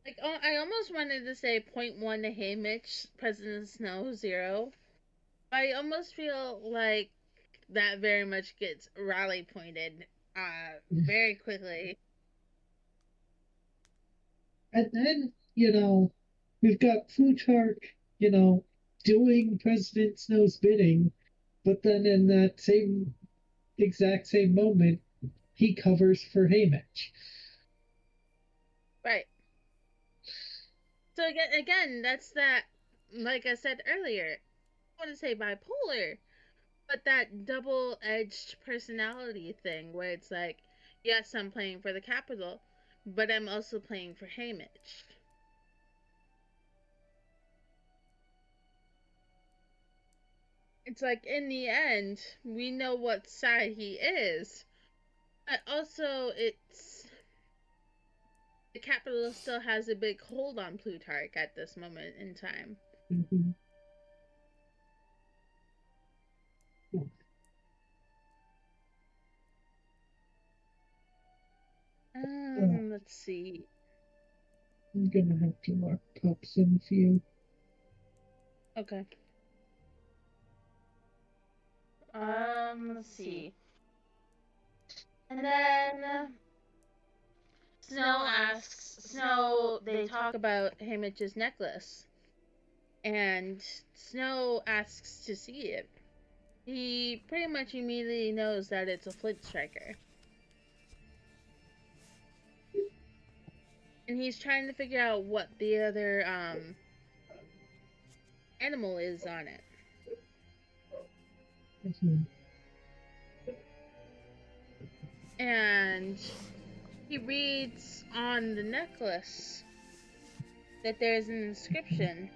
like, oh, I almost wanted to say .1 to Haymitch, President Snow 0. I almost feel like that very much gets rally pointed very quickly.
And then, we've got Plutarch, doing President Snow's bidding, but then in that exact same moment, he covers for Haymitch.
Right. So again, that's that. Like I said earlier, I want to say bipolar, but that double-edged personality thing where it's like, yes, I'm playing for the capital, but I'm also playing for Haymitch. It's like in the end, we know what side he is, but also it's the capital still has a big hold on Plutarch at this moment in time.
Mm-hmm.
Let's see.
I'm gonna have to mark pups in a few.
Okay. Let's see. And then Snow, they talk about Haymitch's necklace. And Snow asks to see it. He pretty much immediately knows that it's a flint striker. And he's trying to figure out what the other animal is on it.
Mm-hmm.
And he reads on the necklace that there's an inscription.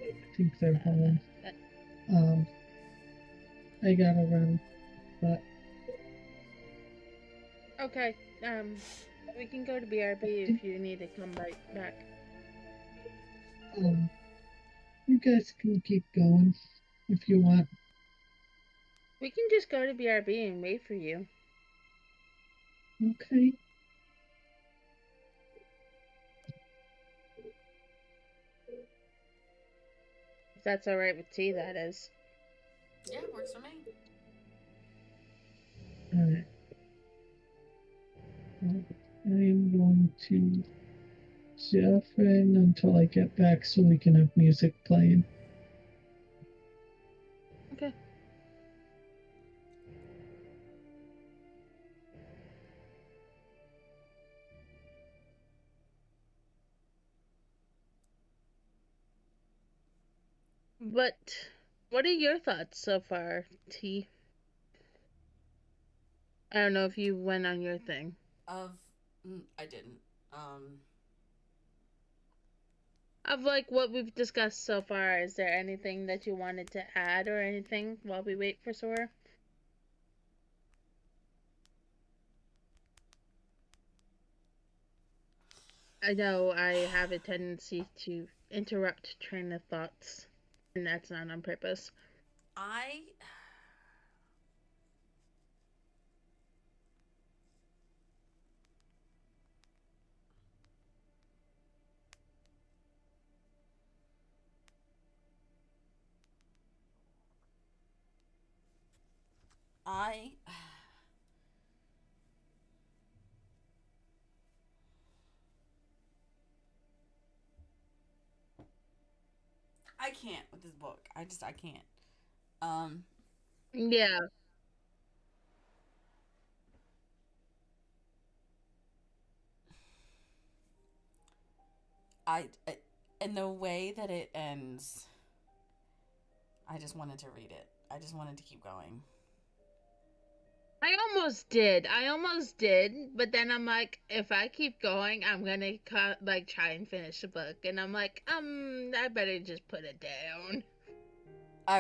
I think they're home. I gotta run, but
Okay. We can go to BRB if you need to come back.
You guys can keep going if you want.
We can just go to BRB and wait for you.
Okay.
If that's alright with T, that is.
Yeah, works for me.
Alright. Well, I am going to deafen until I get back so we can have music playing.
Okay. But what are your thoughts so far, T? I don't know if you went on your thing.
I didn't.
Of like what we've discussed so far, is there anything that you wanted to add or anything while we wait for Sora? I know I have a tendency to interrupt train of thoughts, and that's not on purpose.
I I I can't with this book. I can't. Um
Yeah.
I in the way that it ends, I just wanted to read it. I just wanted to keep going.
I almost did, but then I'm like, if I keep going, I'm gonna try and finish the book, and I'm like, I better just put it down.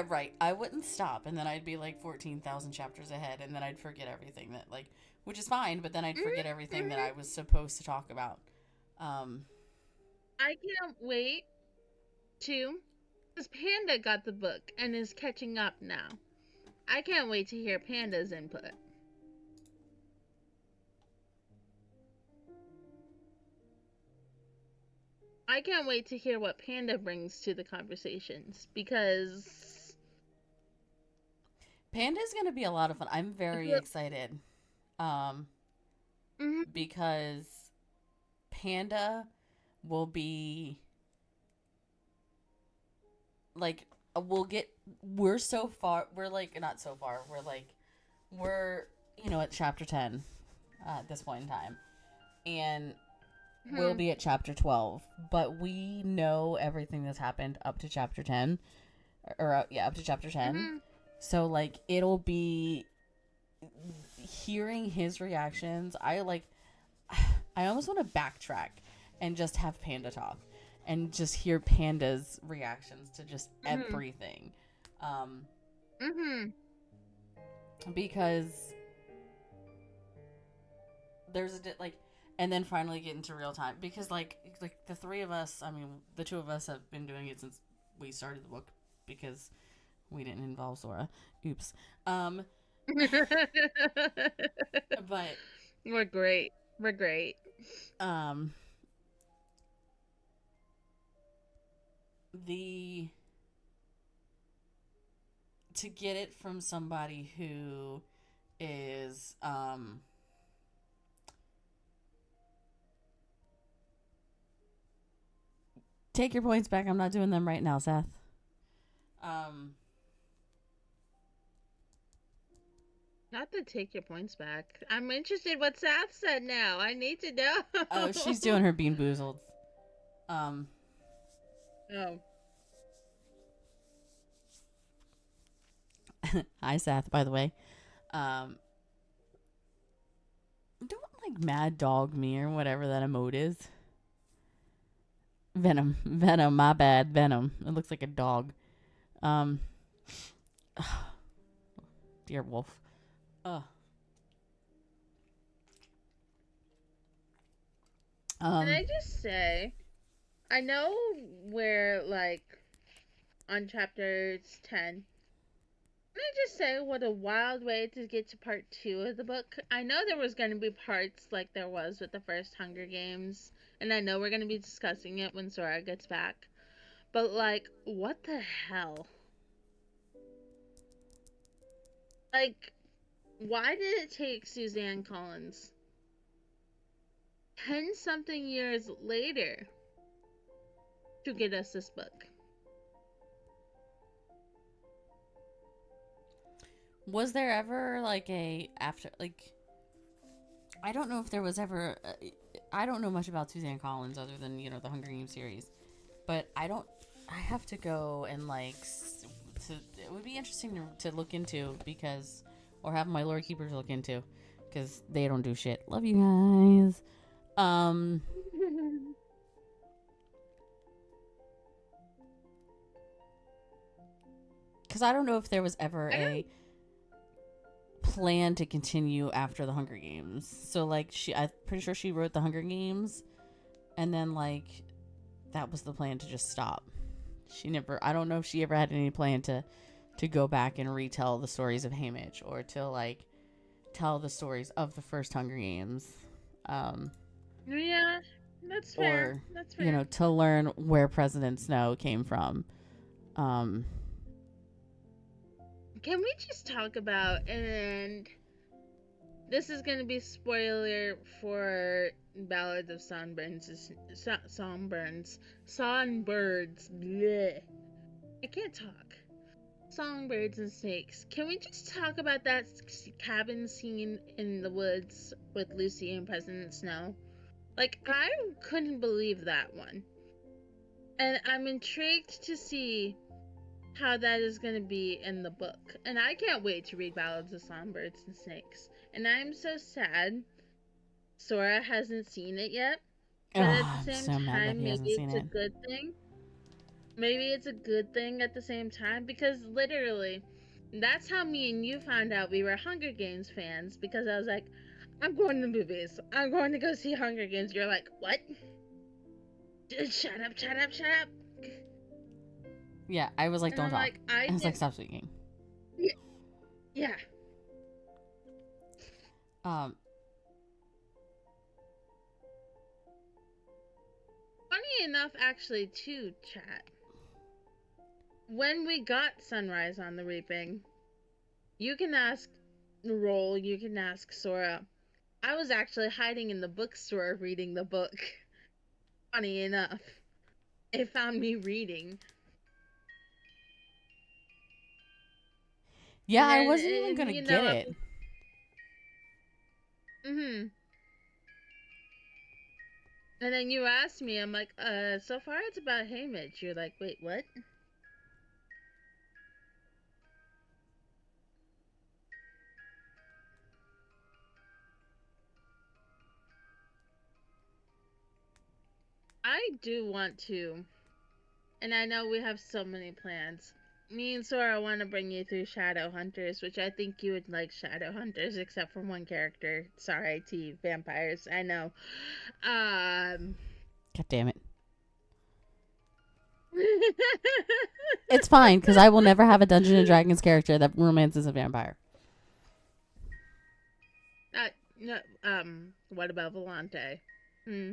Right. I wouldn't stop, and then I'd be like 14,000 chapters ahead, and then I'd forget everything that, like, which is fine, but then I'd forget everything that I was supposed to talk about.
I can't wait to, because Panda got the book and is catching up now. I can't wait to hear Panda's input. I can't wait to hear what Panda brings to the conversations, because
Panda's gonna be a lot of fun. I'm very excited. Um,
Mhm.
because Panda will be like we're so far, we're like not so far, we're at chapter 10 at this point in time, and we'll
Mhm.
be at chapter 12, but we know everything that's happened up to chapter 10, or up to chapter 10.
Mhm.
So like it'll be hearing his reactions. I almost want to backtrack and just have Panda talk and just hear Panda's reactions to just
Mhm.
everything. Um,
Mhm.
because there's and then finally get into real time, because like the three of us, I mean, the two of us have been doing it since we started the book, because we didn't involve Zora. Oops. Um, but
We're great. We're great.
um, the to get it from somebody who is take your points back. I'm not doing them right now, Seth. Um,
Not to take your points back. I'm interested what Seth said now. I need to know.
oh, she's doing her Bean Boozled. Um,
Oh.
hi, Seth, by the way. Um, don't like mad dog me or whatever that emote is. Venom, my bad, Venom. It looks like a dog. Um, dear wolf. Ugh.
Can
Um,
I just say, I know we're like on chapters 10. Can I just say what a wild way to get to part 2 of the book? I know there was going to be parts like there was with the first Hunger Games, and I know we're going to be discussing it when Sora gets back. But like, what the hell? Like, why did it take Suzanne Collins 10 something years later to get us this book?
was there ever like a after like? I don't know if there was ever. I don't know much about Suzanne Collins other than the Hunger Games series, but I don't. I have to go and it would be interesting to look into, because, or have my lore keepers look into, because they don't do shit. Love you guys. Um, because I don't know if there was ever
I
a
don't.
plan to continue after the Hunger Games. So like I'm pretty sure she wrote the Hunger Games, and then that was the plan to just stop. I don't know if she ever had any plan to go back and retell the stories of Haymitch, or to tell the stories of the first Hunger Games, um,
Yeah, that's fair.
or
That's fair.
to learn where President Snow came from. Um,
Can we just talk about, and this is going to be spoiler for Ballads of Songbirds. Bleh. I can't talk. Songbirds and Snakes. Can we just talk about that cabin scene in the woods with Lucy and President Snow? Like, I couldn't believe that one. And I'm intrigued to see how that is going to be in the book. And I can't wait to read Ballads of Songbirds and Snakes. And I'm so sad Sora hasn't seen it yet. But at the
I'm
same
so mad that
time,
he
maybe
hasn't seen
it's a
it.
good thing. Maybe it's a good thing at the same time, because literally, that's how me and you found out we were Hunger Games fans, because I was like, I'm going to the movies. I'm going to go see Hunger Games. You're like, what? Shut up, shut up, shut up.
Yeah, I was like,
And
don't
I'm
talk.
like, I
I was like,
did.
stop speaking.
Yeah.
Um,
Funny enough, actually, too, chat. When we got Sunrise on the Reaping, You can ask Roll, you can ask Sora. I was actually hiding in the bookstore reading the book. Funny enough, it found me reading.
Yeah,
And
I
then,
wasn't even gonna
you
get
know,
it.
mm-hmm. And then you asked me, I'm like, so far it's about Haymitch. You're like, wait, what? I do want to, and I know we have so many plans. Me and Sora want to bring you through Shadow Hunters, which I think you would like Shadow Hunters, except for one character. Sorry, T vampires. I know.
God damn it. It's fine, because I will never have a Dungeons and Dragons character that romances a vampire.
No, what about Volante? Hmm.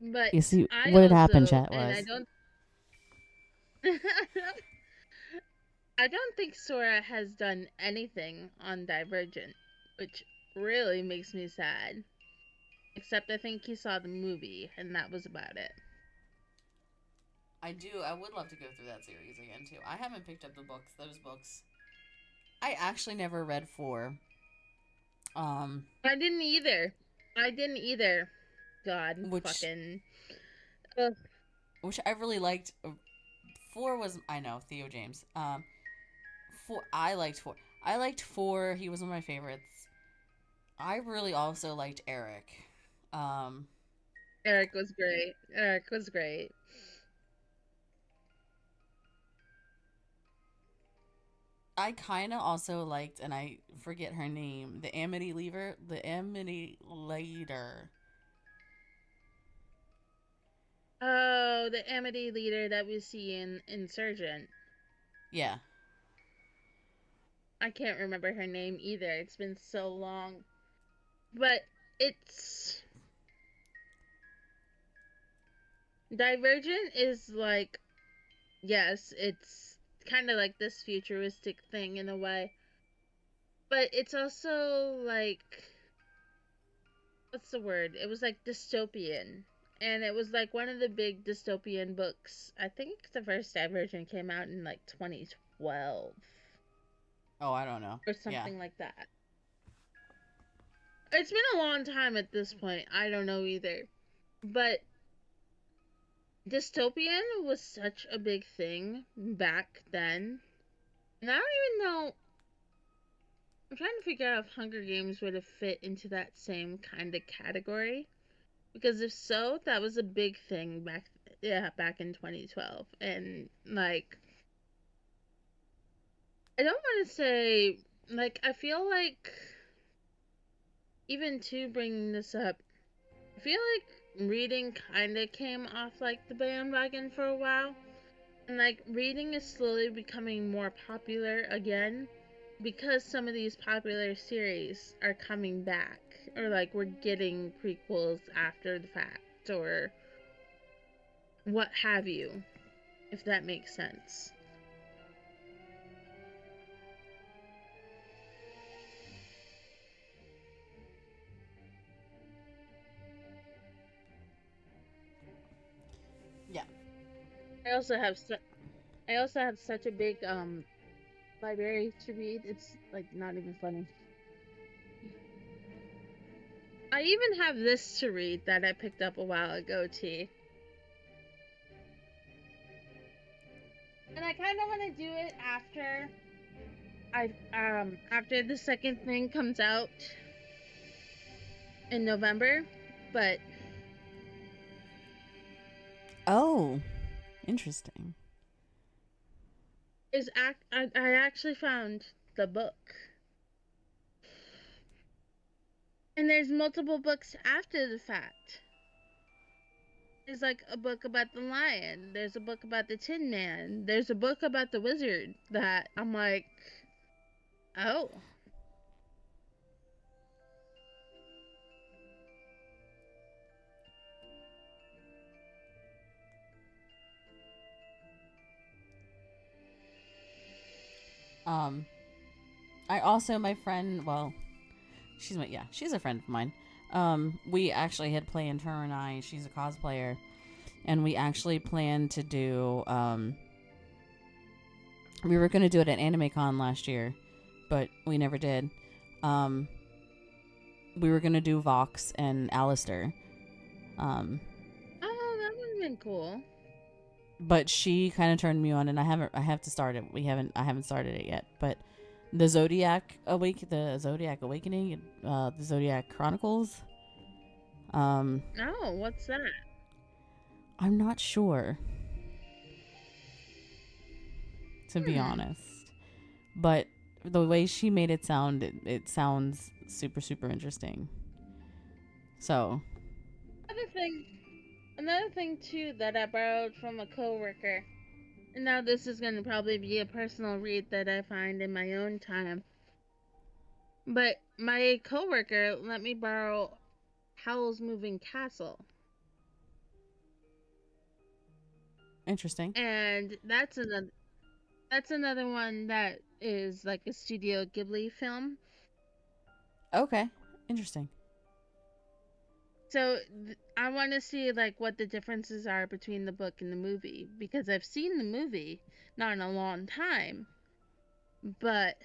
But
You see,
I
what had happened,
also,
chat,
and I
was
don't, I don't think Sora has done anything on Divergent, which really makes me sad. Except I think he saw the movie, and that was about it.
I would love to go through that series again, too. I haven't picked up those books. I actually never read 4.
I didn't either. I didn't either. God,
Which
fucking. Ugh.
I really liked. 4 was, I know, Theo James. 4, I liked 4. I liked 4. He was one of my favorites. I really also liked Eric. Um,
Eric was great. Eric was great.
I kind of also liked, and I forget her name, the Amity Leaver, the Amity Leader.
Oh, the Amity leader that we see in Insurgent.
Yeah.
I can't remember her name either. It's been so long. But it's. Divergent is like. Yes, it's kind of like this futuristic thing in a way. But it's also like. What's the word? It was like dystopian. And it was like one of the big dystopian books. I think the first Divergent came out in like 2012
Oh, I don't know.
or
Yeah.
something like that. It's been a long time at this point. I don't know either. But dystopian was such a big thing back then. And I don't even know. I'm trying to figure out if Hunger Games would have fit into that same kind of category. Because if so, that was a big thing back in 2012. And like I don't want to say like I feel like even to bringing this up, I feel like reading kind of came off like the bandwagon for a while. And like reading is slowly becoming more popular again because some of these popular series are coming back, or like we're getting prequels after the fact, or what have you, if that makes sense.
Yeah.
I also have I also have such a big library to read. It's like not even funny. I even have this to read that I picked up a while ago, T. And I kind of want to do it after the second thing comes out in November, but
Oh, interesting.
I actually found the book. And there's multiple books after the fact. There's like a book about the lion. There's a book about the Tin Man. There's a book about the wizard that I'm like, oh.
Um, I also, my friend, well, she's a friend of mine. We actually had planned, her and I, she's a cosplayer, and we actually planned to do, we were going to do it at AnimeCon last year, but we never did. Um, we were going to do Vox and Alistair.
Oh, that would have been cool.
But she kind of turned me on, and I have to start it. I haven't started it yet, but the Zodiac Awakening, the Zodiac Chronicles.
Oh, what's that?
I'm not sure, to be honest, but the way she made it sound, it sounds super super interesting. So
Another thing too that I borrowed from a coworker. And now this is going to probably be a personal read that I find in my own time. But my coworker let me borrow Howl's Moving Castle.
interesting.
And that's another one that is like a Studio Ghibli film.
Okay, interesting.
So I want to see like what the differences are between the book and the movie, because I've seen the movie, not in a long time, but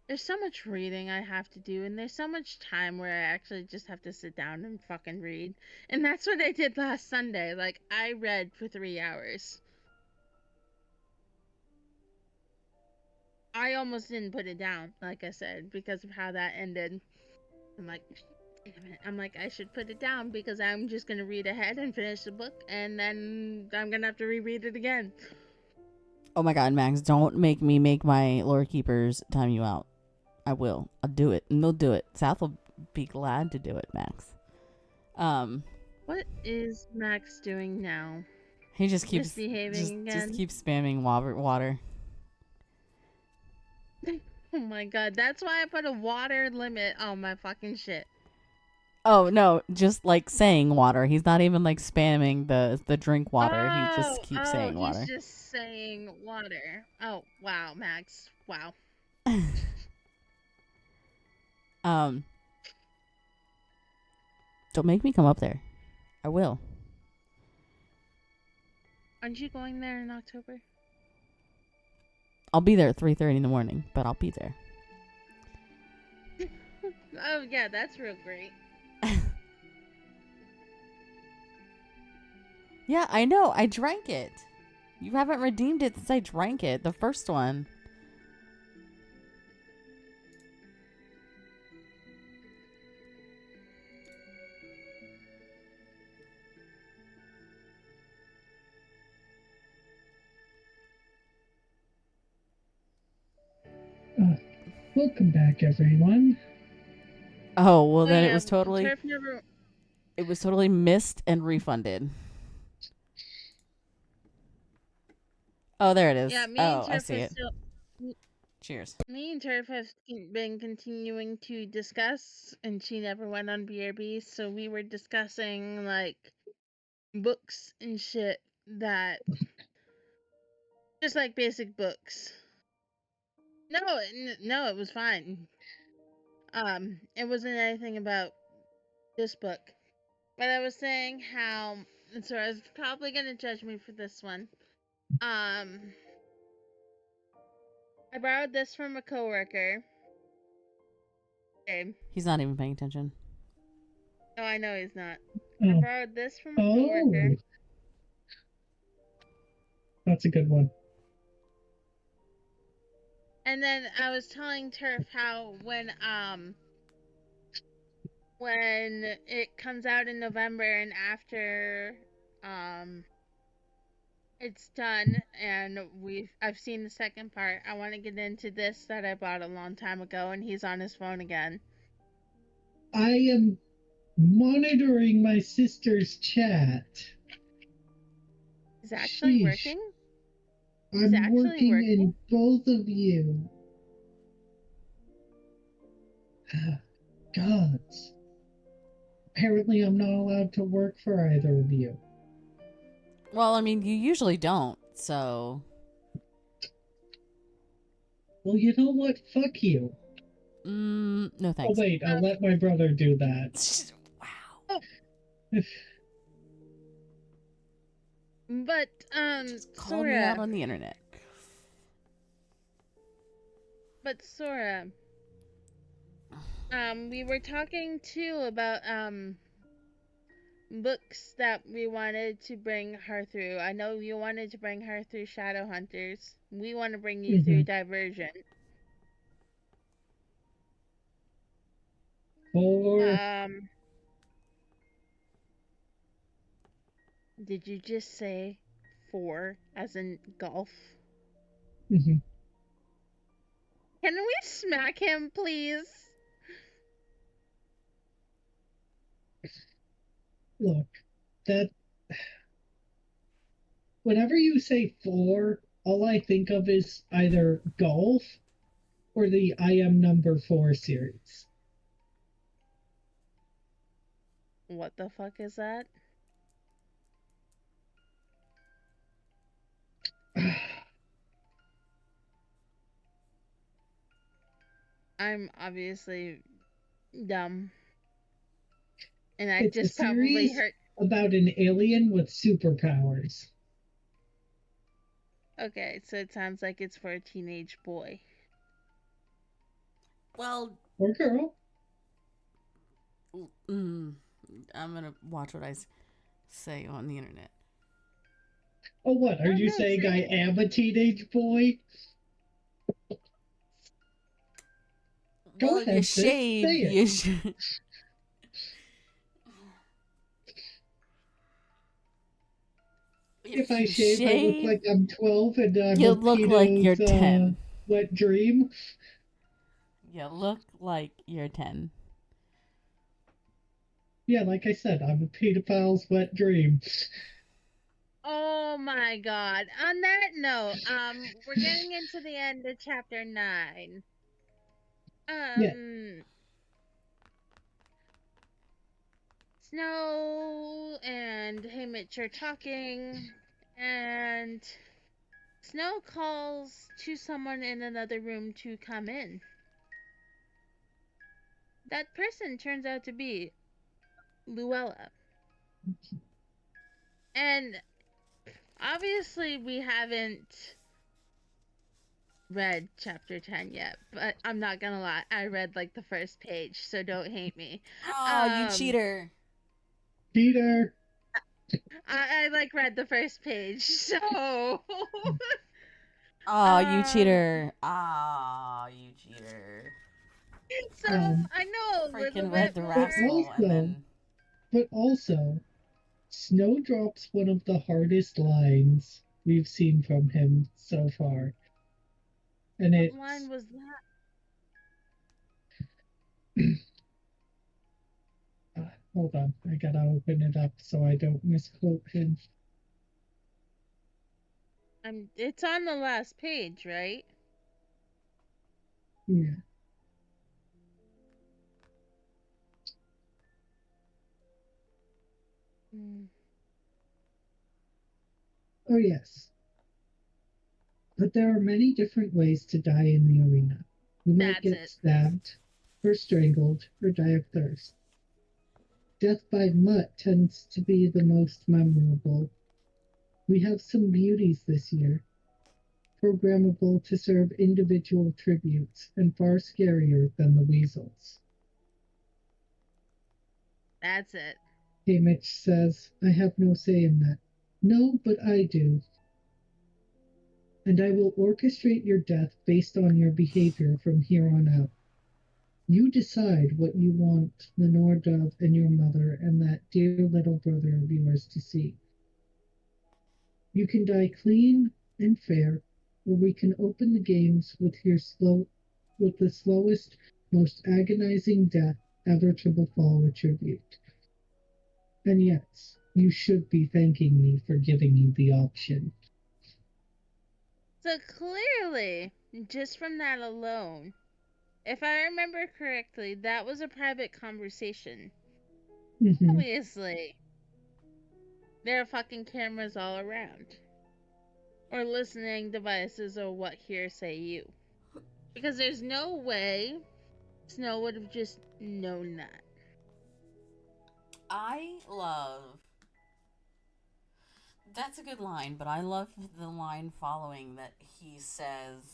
there's so much reading I have to do, and there's so much time where I actually just have to sit down and fucking read. And that's what I did last Sunday. Like, I read for 3 hours. I almost didn't put it down, like I said, because of how that ended. I'm like, damn it. I'm like, I should put it down because I'm just gonna read ahead and finish the book, and then I'm gonna have to reread it again.
Oh my God, Max, don't make me make my lore keepers time you out. I will. I'll do it, and they'll do it. South will be glad to do it, Max.
What is Max doing now?
He just keeps
Misbehaving
just
again?
keeps spamming water.
Oh my god, that's why I put a water limit on my fucking shit.
Oh no, just like saying water. He's not even like spamming the drink water. He just keeps saying
He's
water.
just saying water. Oh, wow, Max. Wow.
Don't make me come up there. I will.
Aren't you going there in October?
I'll be there at 3:30 in the morning, but I'll be there.
Oh, yeah, that's real great.
Yeah, I know. I drank it. You haven't redeemed it since I drank it. The first one.
Welcome back, everyone.
Oh, well then
yeah,
it was totally
Turf never...
it was totally missed and refunded. Oh, there it is.
Yeah, me and
Oh, I
Turf
see
have
it.
still...
Cheers.
Me and Turf have been continuing to discuss, and she never went on BRB, so we were discussing, like, books and shit that... Just, like, basic books. No, it was fine. It wasn't anything about this book. But I was saying how... And so I was probably gonna judge me for this one. I borrowed this from a coworker. Okay.
He's not even paying attention.
No, I know he's not.
Oh.
I borrowed this from a coworker.
That's a good one.
And then I was telling Turf how when it comes out in November and after it's done and I've seen the second part, I want to get into this that I bought a long time ago, and he's on his phone again.
I am monitoring my sister's chat.
Is actually
Sheesh.
working?
I'm working in both of you. Gods. Apparently I'm not allowed to work for either of you.
Well, I mean, you usually don't, so
Well, you know what? Fuck you.
No
Oh,
thanks.
wait, I'll let my brother do that.
Wow.
But
Called me out
Sora,
on the internet.
we were talking too about books that we wanted to bring her through. I know you wanted to bring her through Shadowhunters. We want to bring you through Diversion.
Or
Did you just say 4 as in golf?
Mhm.
Can we smack him, please?
Look, that whenever you say 4, all I think of is either golf or the I Am Number 4 series.
What the fuck is that? I'm obviously dumb. And I
It's a
just probably
series
hurt.
about an alien with superpowers.
Okay, so it sounds like it's for a teenage boy.
Well,
Or girl.
I'm gonna watch what I say on the internet.
Oh, what? Are you
No,
saying I
say
am a teenage boy? Go
Well, you
ahead, sis.
shave.
Say it.
You should.
If
If
I
you
shave, I look
shave,
like I'm 12 and I'm
you
a
look like you're
pedo's
10.
wet dream.
You look like you're 10.
Yeah, like I said, I'm a pedophile's wet dream.
Oh my god. On that note, we're getting into the end of chapter 9.
Yeah.
Snow and Haymitch are talking, and Snow calls to someone in another room to come in. That person turns out to be Luella. And obviously we haven't read chapter 10 yet, but I'm not gonna lie, I read like the first page, so don't hate me.
Oh, you cheater.
Peter.
I like read the first page, so
Oh, you cheater. Oh, you cheater.
so
Um,
I know a little
Freaking
bit
read the
but
more.
rascal and
also,
then.
but also, Snow drops one of the hardest lines we've seen from him so far. And
What line
it's,
was that?
hold on, I gotta open it up so I don't misquote him.
It's on the last page, right?
Yeah.
Mm.
Oh, yes. But there are many different ways to die in the arena. You might
That's
get
it.
stabbed, or strangled, or die of thirst. Death by mutt tends to be the most memorable. We have some beauties this year, programmable to serve individual tributes, and far scarier than the weasels.
That's it.
Haymitch says, I have no say in that. No, but I do. And I will orchestrate your death based on your behavior from here on out. You decide what you want Lenore Dove and your mother and that dear little brother of yours to see. You can die clean and fair, or we can open the games with the slowest, most agonizing death ever to befall a tribute. And yes, you should be thanking me for giving you the option.
So clearly, just from that alone, if I remember correctly, that was a private conversation.
Mm-hmm.
Obviously, there are fucking cameras all around. Or listening devices or what hearsay you. Because there's no way Snow would have just known that.
I love. That's a good line, but I love the line following that he says,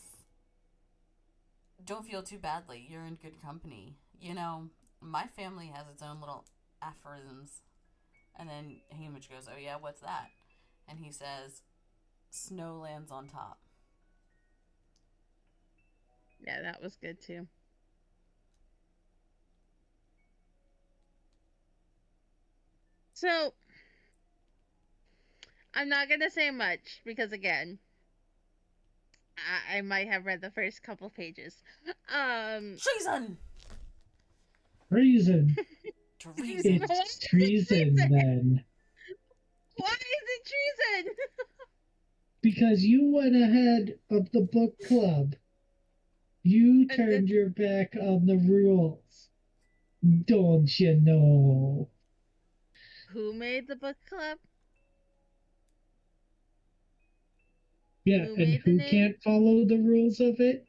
"Don't feel too badly. You're in good company." You know, my family has its own little aphorisms. And then Hamish goes, "Oh yeah, what's that?" And he says, "Snow lands on top."
Yeah, that was good too. So, I'm not gonna say much because again, I might have read the first couple pages.
Treason!
Treason.
Treason.
It's treason then.
Why is it treason?
Because you went ahead of the book club. You turned your back on the rules. Don't you know?
Who made the book club?
Yeah,
Who
and
made the
who
name?
can't follow the rules of it?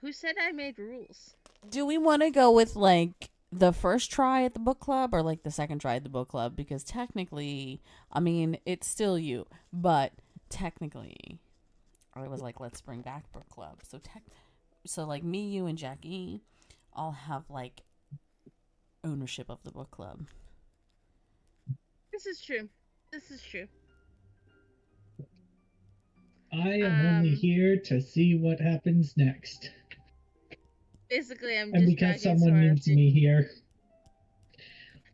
Who said I made rules?
Do we want to go with like the first try at the book club or like the second try at the book club? Because technically, I mean, it's still you, but technically, I was like, let's bring back book club. So like me, you, and Jackie all have like ownership of the book club.
This is true. This is true.
I am only here to see what happens next.
Basically, I'm
And
just
because
dragging
someone
Sora.
needs me here.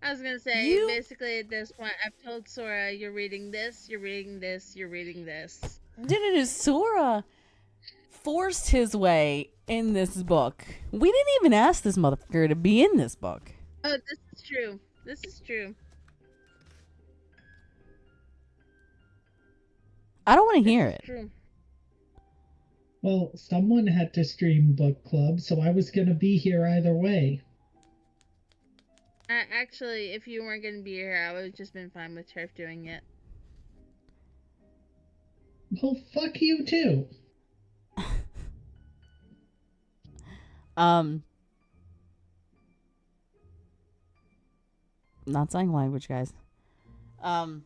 I was gonna say, basically at this point, I've told Sora, you're reading this, you're reading this, you're reading this.
Sora forced his way in this book. We didn't even ask this motherfucker to be in this book.
Oh, this is true. This is true.
I don't want to hear it.
True.
Well, someone had to stream book club, so I was going to be here either way.
Actually, if you weren't gonna be here, I would have just been fine with Turf doing it.
Well, fuck you too.
Not saying language, guys. And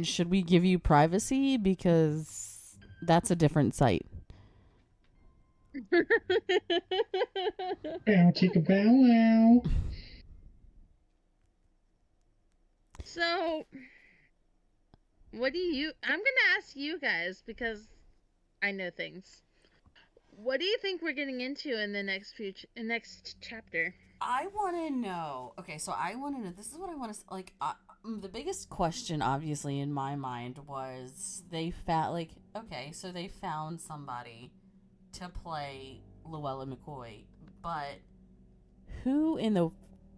should we give you privacy because that's a different site?
Bow chicka bow wow.
So, what do you? I'm gonna ask you guys because I know things. What do you think we're getting into in the next chapter?
I want to know. Okay, so I want to know. This is what I want to like. The biggest question, obviously, in my mind was they found like okay, so they found somebody to play Llewellyn McCoy, but who in the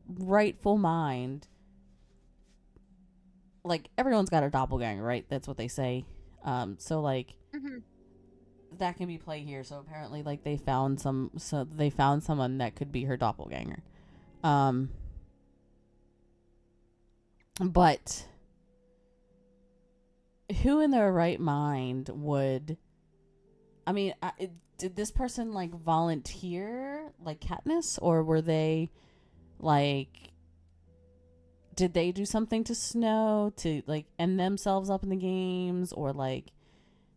rightful mind? Like everyone's got a doppelganger, right? That's what they say. So like.
Mm-hmm.
That can be played here. So apparently, like they found someone that could be her doppelganger. But who in their right mind would? I mean, did this person like volunteer like Katniss, or were they like? Did they do something to Snow to like end themselves up in the games, or like?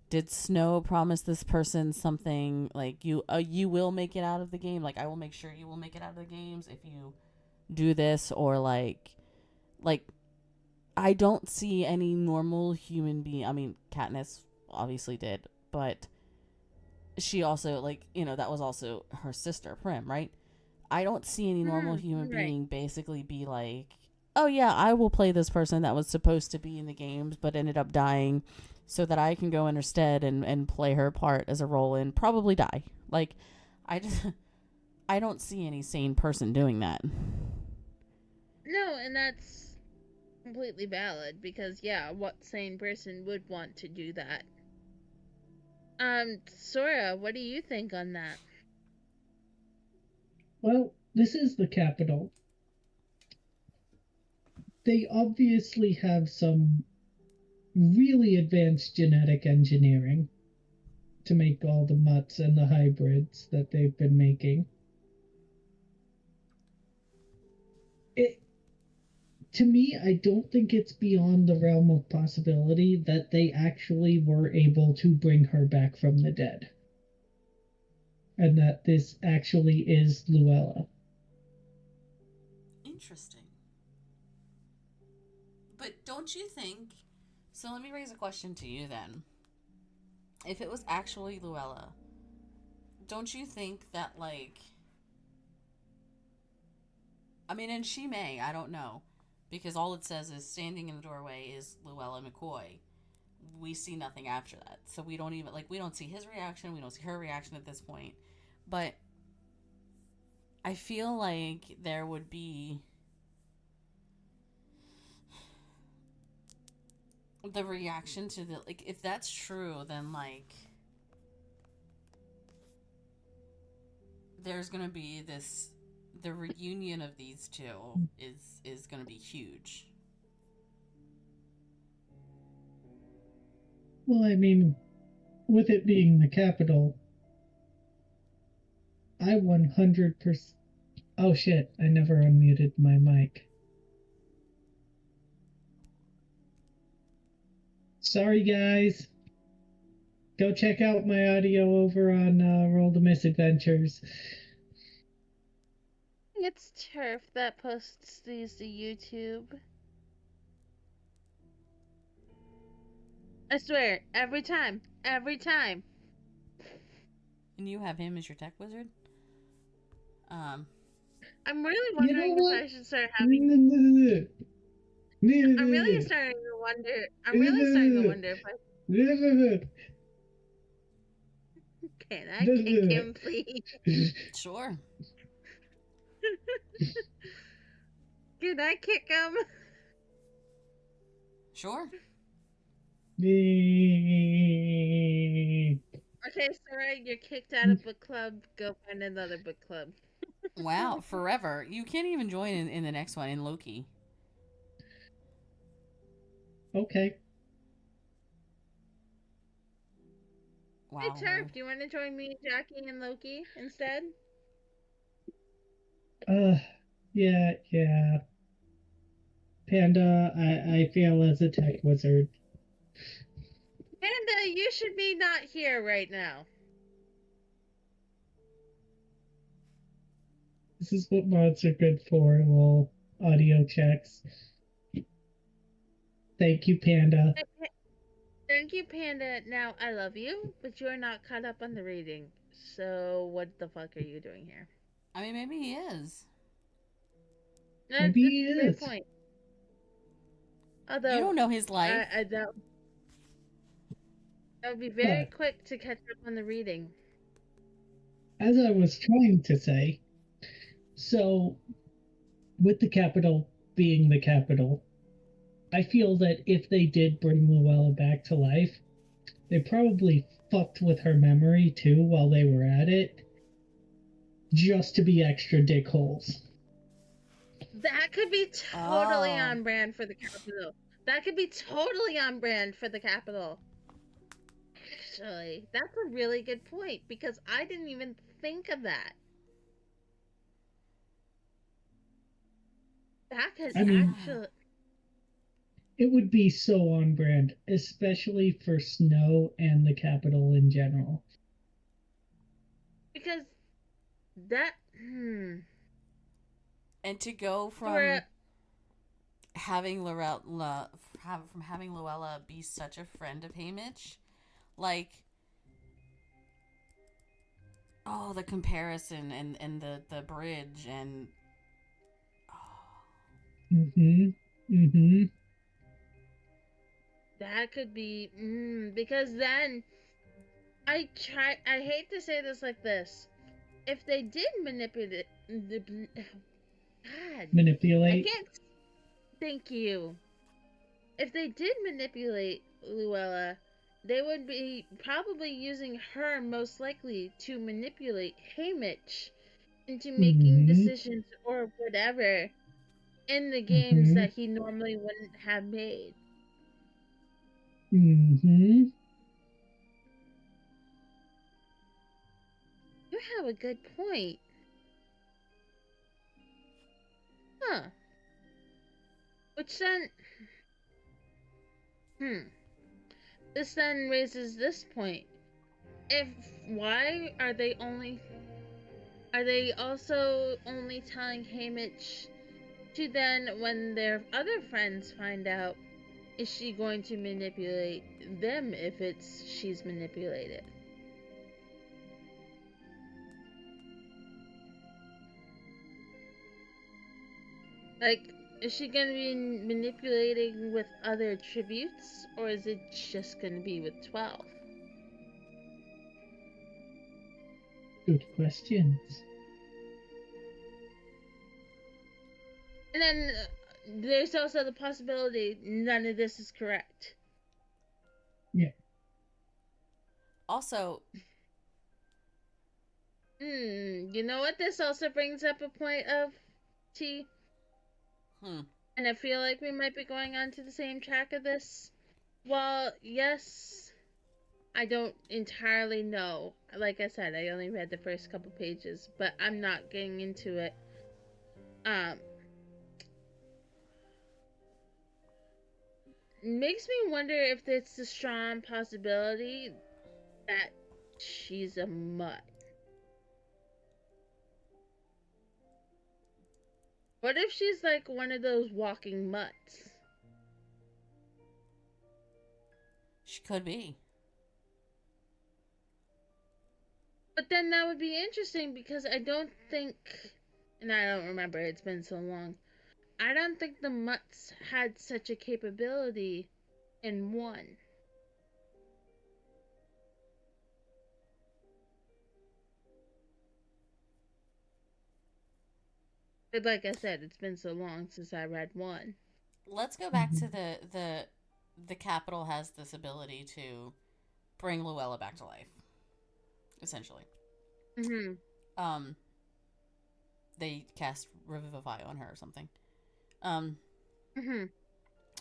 Did Snow promise this person something like you will make it out of the game, like I will make sure you will make it out of the games if you do this, or like I don't see any normal human being. I mean, Katniss obviously did, but she also like that was also her sister Prim, right? I don't see any normal human being basically be like, oh yeah, I will play this person that was supposed to be in the games but ended up dying so that I can go in her stead and play her part as a role and probably die. Like, I don't see any sane person doing that.
No, and that's completely valid because yeah, what sane person would want to do that? Sora, what do you think on that?
Well, this is the capital. They obviously have some really advanced genetic engineering. to make all the mutts and the hybrids that they've been making. To me, I don't think it's beyond the realm of possibility that they actually were able to bring her back from the dead. And that this actually is Luella.
Interesting. But don't you think... So let me raise a question to you then. If it was actually Luella, don't you think that, like... I mean, and she may, I don't know. Because all it says is standing in the doorway is Luella McCoy. We see nothing after that. So we don't even, like, we don't see his reaction. We don't see her reaction at this point. But I feel like there would be the reaction to the, like, if that's true, then, like, there's gonna be this, the reunion of these two is gonna be huge.
Well, I mean, with it being the capital, I 100%. Oh shit, I never unmuted my mic. Sorry, guys. Go check out my audio over on Roll the Misadventures.
It's Turf that posts these to YouTube. I swear, every time. Every time.
And you have him as your tech wizard?
I'm really wondering if I should start having. I'm really starting to wonder. I'm really starting to wonder if I. Can I kick him, please?
Sure.
Can I kick him?
Sure.
Okay, sorry, you're kicked out of book club. Go find another book club.
Wow, forever. You can't even join in the next one, in Loki.
Okay.
Wow.
Hey, Turf, do you want to join me, Jackie, and Loki instead?
Yeah. Panda, I fail as a tech wizard.
Panda, you should be not here right now.
This is what mods are good for, little audio checks. Thank you, Panda.
Thank you, Panda. Now, I love you, but you're not caught up on the reading. So, what the fuck are you doing here?
I mean, maybe he is.
Maybe he
is. Great
is.
point. Although,
you don't know his life.
That would be very quick to catch up on the reading.
As I was trying to say, so with the capital being the capital, I feel that if they did bring Luella back to life, they probably fucked with her memory too while they were at it, just to be extra dickholes.
That could be totally on brand for the capital. That could be totally on brand for the capital. Actually, that's a really good point because I didn't even think of that. That could actually.
It would be so on brand, especially for Snow and the capital in general.
Because that.
And to go from having Luella be such a friend of Haymitch, like, oh, the comparison and the bridge and
that could be because then I hate to say this like this. If they did manipulate I can't. Thank you. If they did manipulate Luella, they would be probably using her most likely to manipulate Haymitch into making decisions or whatever in the games that he normally wouldn't have made. You have a good point. Huh. Which then... This then raises this point. If... Why are they only... Are they also only telling Haymitch to then, when their other friends find out, is she going to manipulate them if she's manipulated? Like, is she going to be manipulating with other tributes, or is it just going to be with 12?
Good questions.
And then there's also the possibility none of this is correct.
Yeah.
Also,
you know what? This also brings up a point of T. And I feel like we might be going on to the same track of this. Well, yes, I don't entirely know. Like I said, I only read the first couple pages, but I'm not getting into it. Makes me wonder if it's a strong possibility that she's a mutt. What if she's like one of those walking mutts?
she could be.
But then that would be interesting because I don't think, and I don't remember, it's been so long, I don't think the mutts had such a capability in 1. But like I said, it's been so long since I read 1.
Let's go back to the Capitol has this ability to bring Luella back to life, essentially. They cast Revivify on her or something.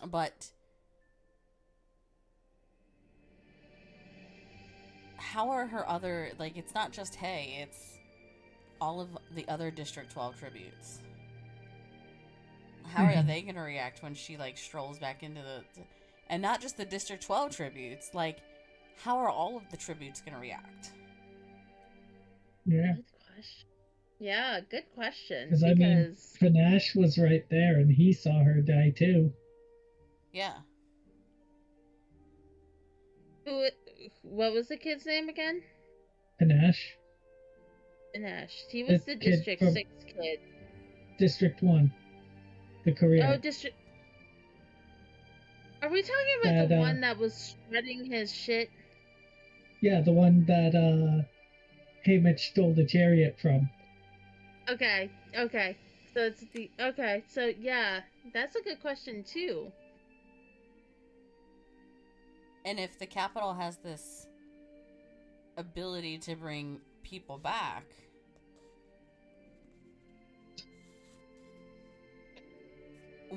But how are her other, like, it's not just Hay, it's all of the other District 12 tributes. How are they going to react when she, like, strolls back into and not just the District 12 tributes, like, how are all of the tributes going to react?
Yeah.
Good question. Yeah, good question.
Because, I mean, Panache was right there and he saw her die too.
Yeah.
What was the kid's name again?
Panache.
Panache. He was the District 6 kid.
District 1. The career.
Oh, District... Are we talking about the one that was shredding his shit?
Yeah, the one that Haymitch stole the chariot from.
Okay. So it's the... Okay, so yeah, that's a good question too.
And if the Capitol has this ability to bring people back,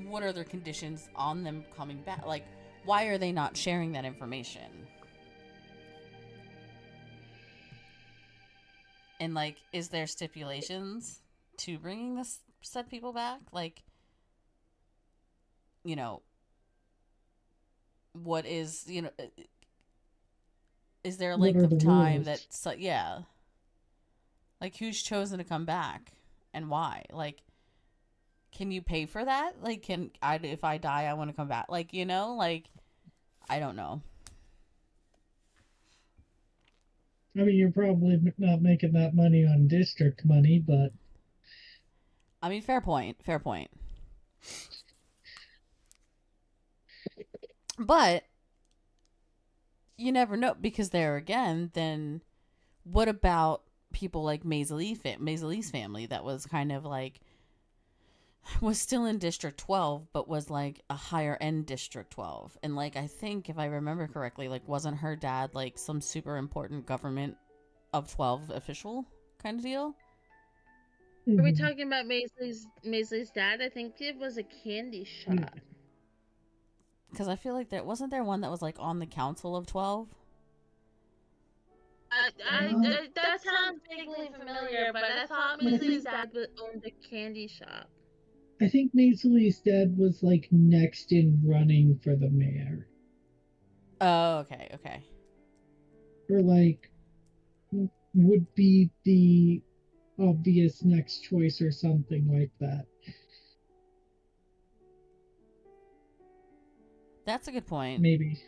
what are their conditions on them coming back? Like, why are they not sharing that information? And, like, is there stipulations to bringing this said people back? Like, you know, what is, you know, is there a length of time that's, yeah. Like, who's chosen to come back and why? Like, can you pay for that? Like, if I die, I want to come back. Like, you know, like, I don't know.
I mean, you're probably not making that money on district money, but...
I mean, fair point. But you never know, because there again, then what about people like Maisley's family that was kind of like, was still in District 12, but was like a higher end District 12. And like, I think if I remember correctly, like, wasn't her dad like some super important government of 12 official kind of deal?
Are we talking about Maisley's dad? I think it was a candy shop.
Because I feel like wasn't there one that was like on the council of 12?
That sounds vaguely familiar, but I thought Maisley's dad owned a candy shop.
I think Maisley's dad was like next in running for the mayor.
Oh, okay.
Or like would be the obvious next choice or something like that.
That's a good point.
Maybe.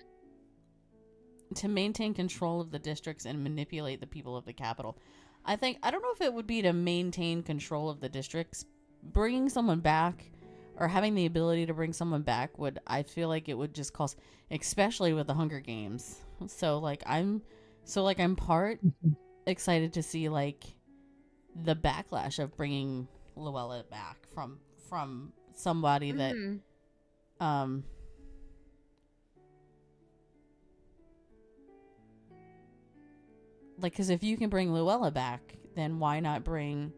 To maintain control of the districts and manipulate the people of the capital. I don't know if it would be to maintain control of the districts. Bringing someone back or having the ability to bring someone back I feel like it would just cause, especially with the Hunger Games. So I'm part excited to see like the backlash of bringing Luella back from somebody that like, because if you can bring Luella back, then why not bring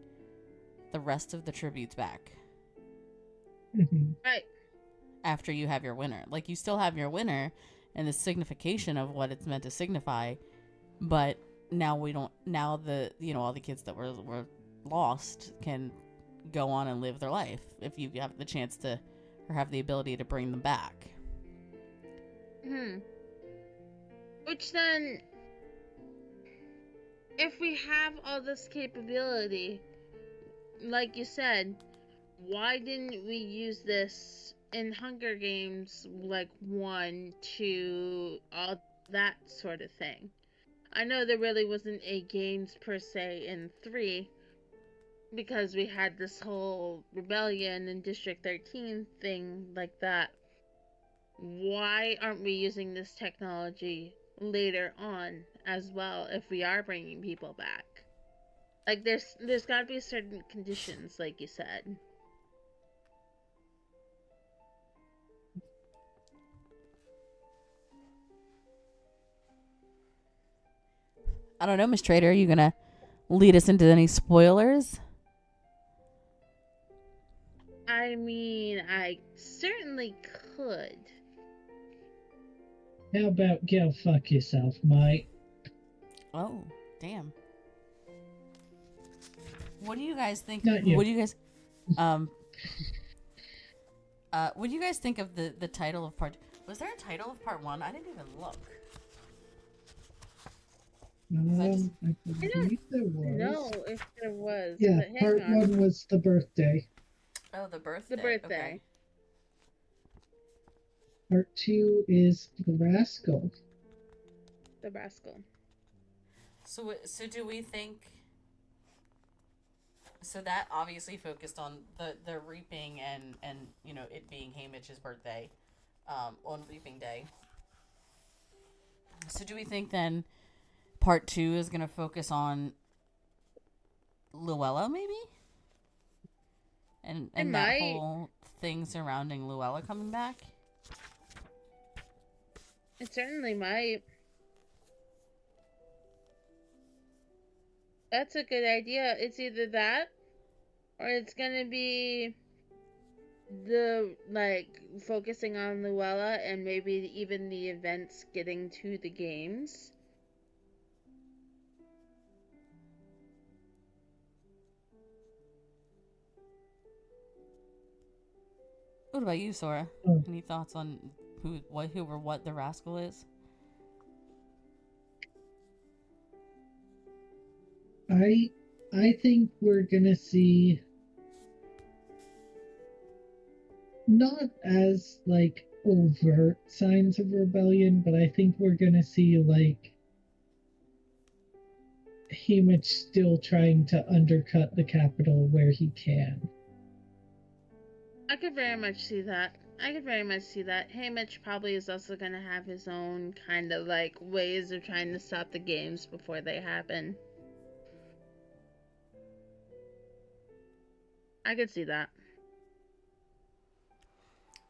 the rest of the tributes back?
Right.
After you have your winner. Like, you still have your winner and the signification of what it's meant to signify, but now we don't, now all the kids that were lost can go on and live their life if you have the chance to, or have the ability to bring them back.
Which then, if we have all this capability, like you said, why didn't we use this in Hunger Games, like 1, 2, all that sort of thing? I know there really wasn't a games per se in 3, because we had this whole rebellion in District 13 thing like that. Why aren't we using this technology later on as well if we are bringing people back? Like, there's got to be certain conditions, like you said.
I don't know, Miss Trader, are you gonna lead us into any spoilers?
I mean, I certainly could.
How about go fuck yourself, mate?
Oh, damn. What do you guys think?
Not you.
What do you guys what do you guys think of the title of part? Was there a title of part 1? I didn't even look.
I believe there was.
No, if there was.
Yeah,
but
part 1 was the birthday.
Oh, the birthday.
The birthday.
Okay.
Part 2 is the rascal.
The rascal.
So do we think? So that obviously focused on the reaping and it being Hamish's birthday, on reaping day. So do we think then part 2 is gonna focus on Luella maybe? And that whole thing surrounding Luella coming back?
It certainly might. That's a good idea. It's either that, or it's gonna be the, like, focusing on Luella and maybe even the events getting to the games.
What about you, Sora?
Oh.
Any thoughts on who or what the rascal is?
I think we're gonna see not as like overt signs of rebellion, but I think we're gonna see like Hamish still trying to undercut the capital where he can.
I could very much see that. Hamish probably is also going to have his own kind of like ways of trying to stop the games before they happen. I could see that.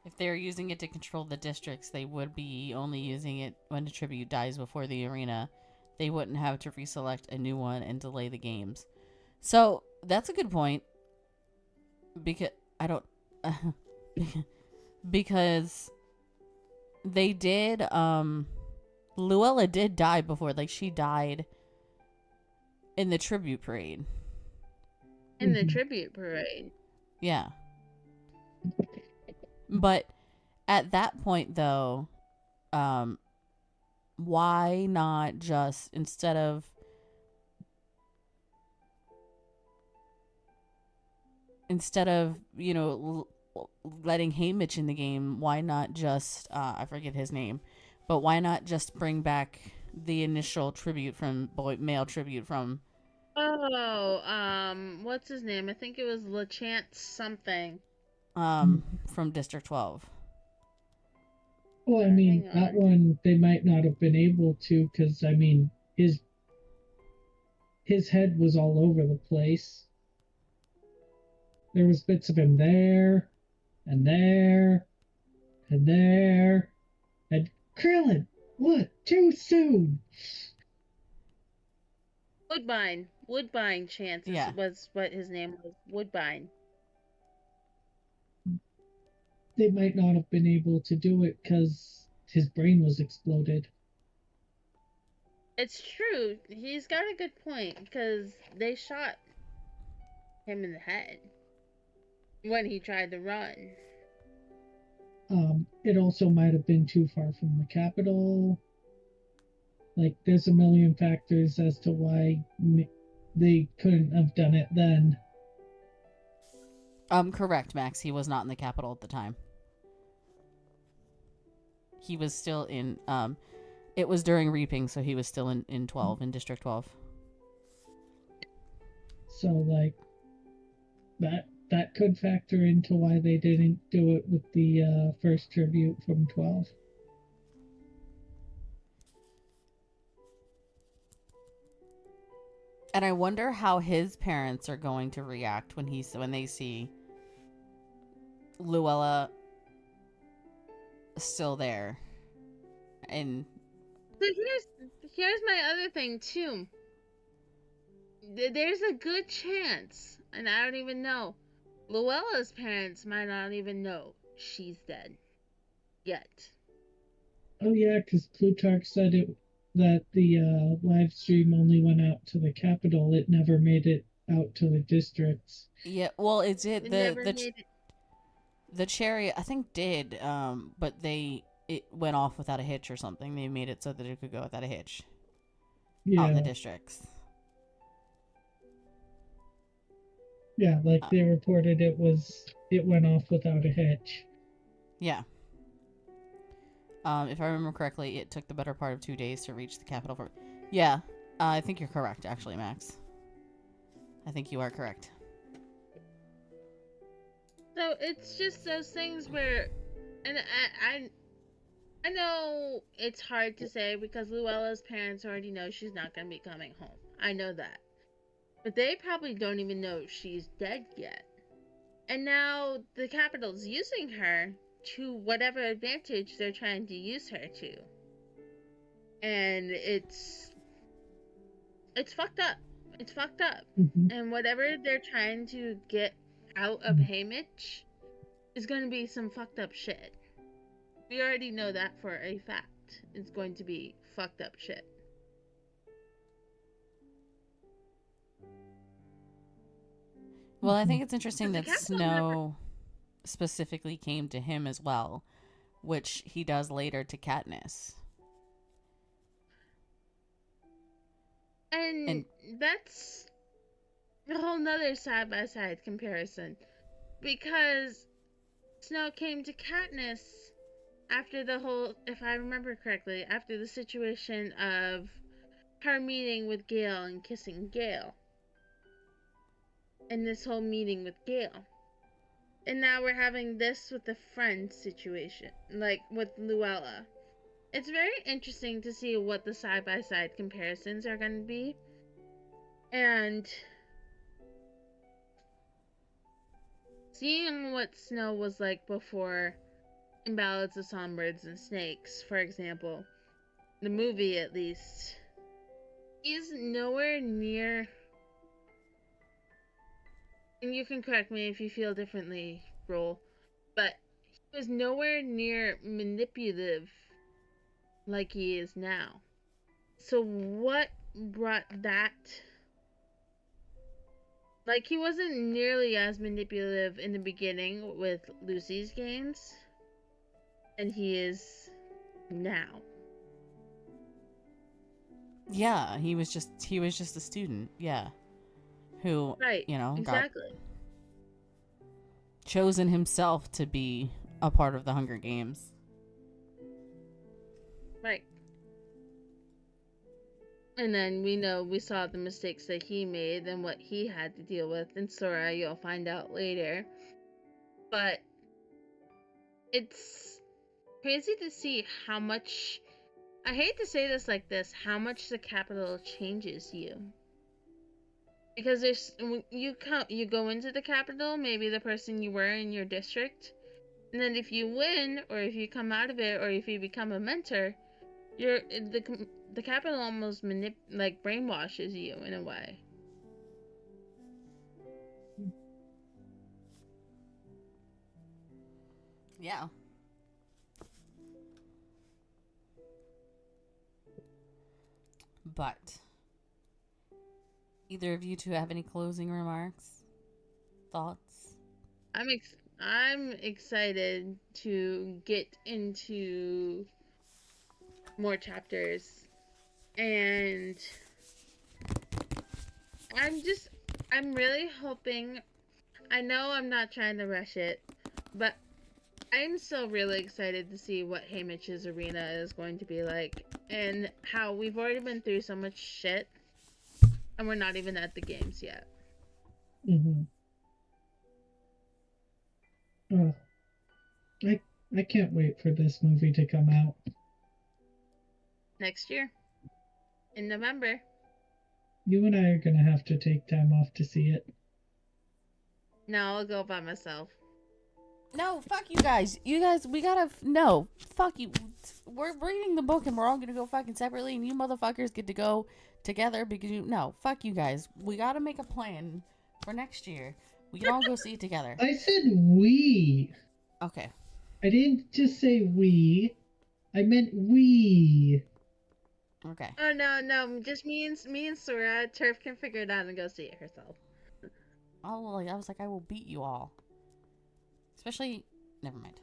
If they're using it to control the districts, they would be only using it when a tribute dies before the arena. They wouldn't have to reselect a new one and delay the games. So that's a good point. Because I don't, because they did. Luella did die before. Like, she died in the tribute parade.
In the tribute parade.
Yeah. But at that point, though, why not just instead of letting Haymitch in the game, why not just I forget his name, but why not just bring back the initial tribute from male tribute from
What's his name? I think it was LeChance something.
from District 12.
Well, I mean, that one they might not have been able to because I mean his head was all over the place. There was bits of him there, and there, and there, and Krillin. What? Too soon.
Woodbine Chances was what his name was. Woodbine.
They might not have been able to do it because his brain was exploded.
It's true. He's got a good point because they shot him in the head when he tried to run.
It also might have been too far from the capital. Like, there's a million factors as to why they couldn't have done it then.
Correct, Max. He was not in the capital at the time. He was still in it was during reaping, so he was still in 12, in District 12.
So like that could factor into why they didn't do it with the first tribute from 12.
And I wonder how his parents are going to react when they see Luella still there. And
so here's my other thing too. There's a good chance, and I don't even know, Luella's parents might not even know she's dead yet.
Oh yeah, because Plutarch said that the live stream only went out to the capital. It never made it out to the districts.
yeah, well, it did.
The
Chariot, I think, did, but it went off without a hitch or something. They made it so that it could go without a hitch out in the districts.
Yeah, like they reported it went off without a hitch.
Yeah. If I remember correctly, it took the better part of 2 days to reach the capital. Yeah, I think you're correct, actually, Max. I think you are correct.
So it's just those things where, and I know it's hard to say because Luella's parents already know she's not going to be coming home. I know that. But they probably don't even know she's dead yet. And now the Capitol's using her to whatever advantage they're trying to use her to. And it's fucked up. It's fucked up.
Mm-hmm.
And whatever they're trying to get out of Haymitch is going to be some fucked up shit. We already know that for a fact. It's going to be fucked up shit.
Well, I think it's interesting that Snow specifically came to him as well, which he does later to Katniss.
And that's a whole nother side-by-side comparison. Because Snow came to Katniss after the whole, if I remember correctly, after the situation of her meeting with Gale and kissing Gale. And this whole meeting with Gale. And now we're having this with the friend situation, like with Luella. It's very interesting to see what the side-by-side comparisons are going to be. And seeing what Snow was like before in Ballads of Songbirds and Snakes, for example, the movie at least, is nowhere near, and you can correct me if you feel differently, Roll, but he was nowhere near manipulative like he is now. So what brought that Like, he wasn't nearly as manipulative in the beginning with Lucy's games, and he is now.
Yeah, he was just a student. Yeah, who
Right,
got
exactly.
chosen himself to be a part of the Hunger Games.
Right. And then we saw the mistakes that he made and what he had to deal with. And Sora, you'll find out later. But it's crazy to see how much, I hate to say this like this, how much the capital changes you. Because you go into the capital, maybe the person you were in your district, and then if you win, or if you come out of it, or if you become a mentor, the capital almost brainwashes you in a way.
Yeah. But either of you two have any closing remarks? Thoughts?
I'm excited to get into more chapters, and I'm really hoping. I know I'm not trying to rush it, but I'm still really excited to see what Haymitch's arena is going to be like, and how we've already been through so much shit, and we're not even at the games yet.
Mm-hmm. I can't wait for this movie to come out.
Next year. In November.
You and I are going to have to take time off to see it.
No, I'll go by myself.
No, fuck you guys. You guys, we gotta. No, fuck you. We're reading the book and we're all gonna go fucking separately, and you motherfuckers get to go together because you. No, fuck you guys. We gotta make a plan for next year. We can all go see it together.
I said we.
Okay.
I didn't just say we. I meant we.
Okay.
Oh no, just me and Sora. Turf can figure it out and go see it herself.
Oh, I was like, I will beat you all. Especially, never mind.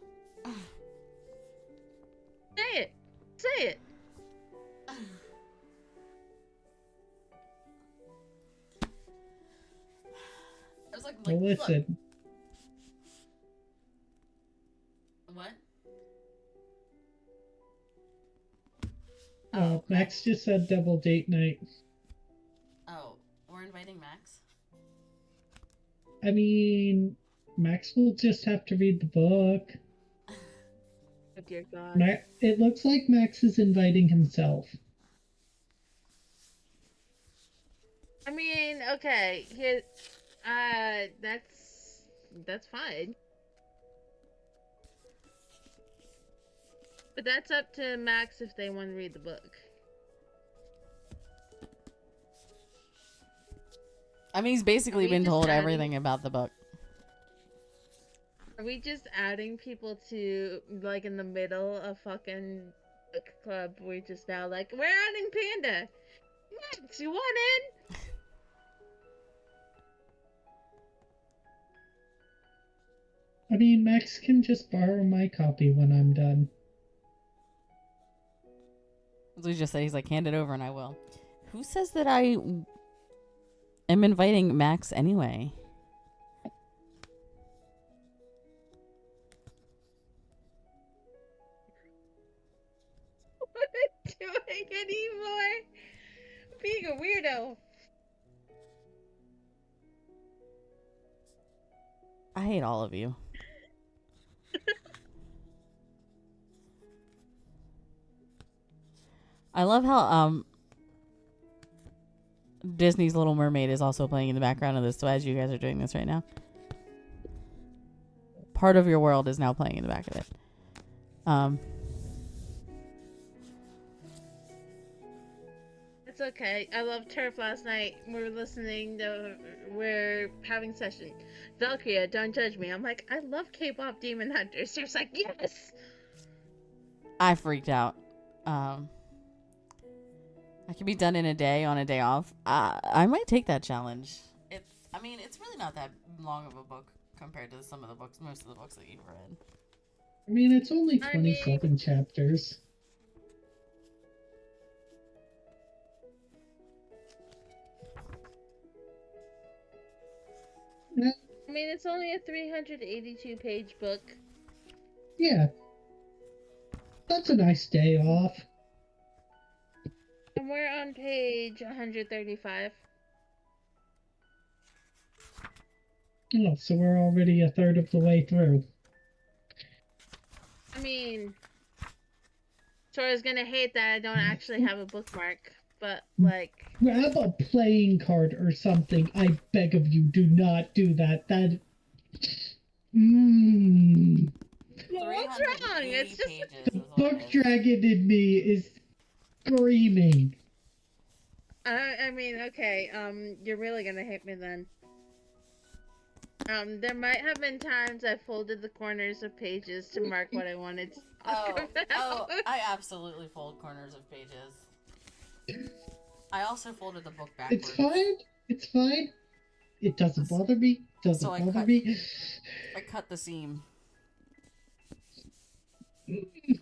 Say it. Say it.
I was like
Well, listen.
What?
Max just said double date night.
Oh, we're inviting Max?
I mean, Max will just have to read the book.
Oh dear God.
It looks like Max is inviting himself.
I mean, okay, here, that's fine. But that's up to Max if they want to read the book.
I mean, he's basically been told everything about the book.
Are we just adding people to, like, in the middle of fucking book club? We're just now like, we're adding Panda. Max, you want in?
I mean, Max can just borrow my copy when I'm done.
So he just said, he's like, hand it over and I will. Who says that I am inviting Max anyway?
What am I doing anymore? Being a weirdo.
I hate all of you. I love how Disney's Little Mermaid is also playing in the background of this, so as you guys are doing this right now. Part of Your World is now playing in the back of it.
It's okay. I loved Turf last night. We're having session. Valkyria, don't judge me. I'm like, I love K-pop Demon Hunters. She was like, yes!
I freaked out. I can be done in a day on a day off. I might take that challenge. I mean, it's really not that long of a book compared to most of the books that you've read.
I mean, it's only
I
27 chapters.
I mean, it's only a 382-page book.
Yeah. That's a nice day off.
And we're on page 135.
Oh, so we're already a third of the way through.
I mean, Sora's gonna hate that I don't actually have a bookmark, but, like...
Grab a playing card or something. I beg of you, do not do that. That...
Well, what's wrong? It's just...
The book dragon in me is screaming.
I mean, okay, you're really gonna hate me then. There might have been times I folded the corners of pages to mark what I wanted to talk about.
I absolutely fold corners of pages. I also folded the book backwards.
It's fine. It's fine. It doesn't bother me. Me.
I cut the seam.
You're gonna get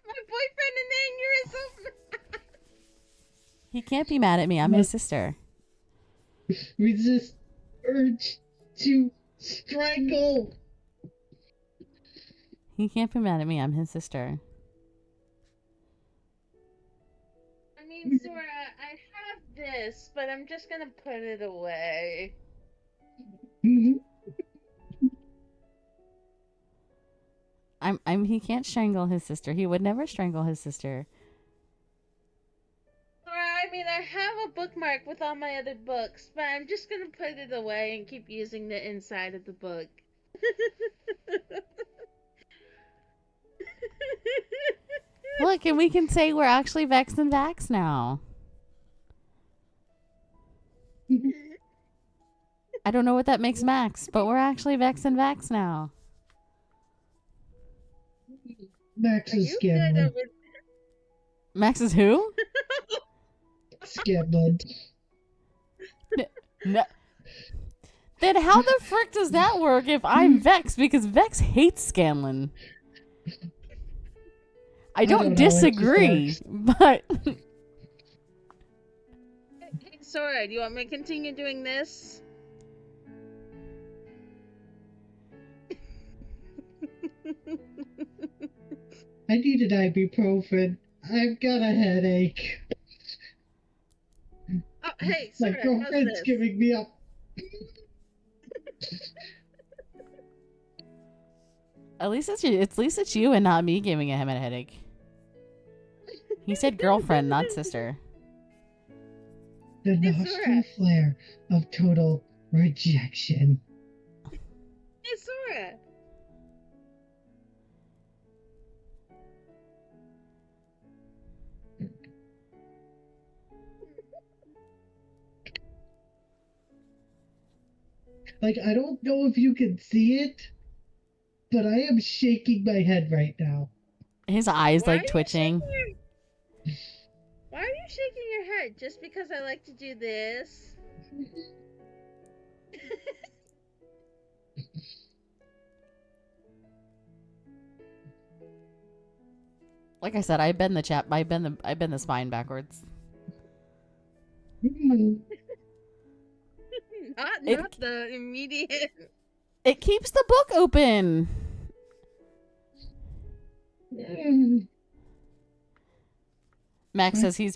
my boyfriend an aneurysm.
He can't be mad at me. I'm his sister.
Resist urge to strangle.
He can't be mad at me. I'm his sister.
I mean, Sora, I have this, but I'm just gonna put it away.
He can't strangle his sister. He would never strangle his sister.
I mean, I have a bookmark with all my other books, but I'm just gonna put it away and keep using the inside of the book.
Look, and we can say we're actually Vex and Vax now. I don't know what that makes Max, but we're actually Vex and Vax now.
Max is Scanlan.
Max is who?
Scanlan.
No. Then how the frick does that work if I'm Vex? Because Vex hates Scanlan. I don't disagree, but...
Hey, Sora, do you want me to continue doing this?
I need an ibuprofen. I've got a headache.
Oh, hey,
My
Sora,
girlfriend's giving me up.
At least it's you and not me giving him a headache. He said girlfriend, not sister.
The nostril flare of total rejection.
Hey, Sora.
Like, I don't know if you can see it, but I am shaking my head right now.
His eyes like twitching.
Why are you shaking your head? Just because I like to do this?
Like I said, I bend the spine backwards.
Not the immediate.
It keeps the book open. Max says he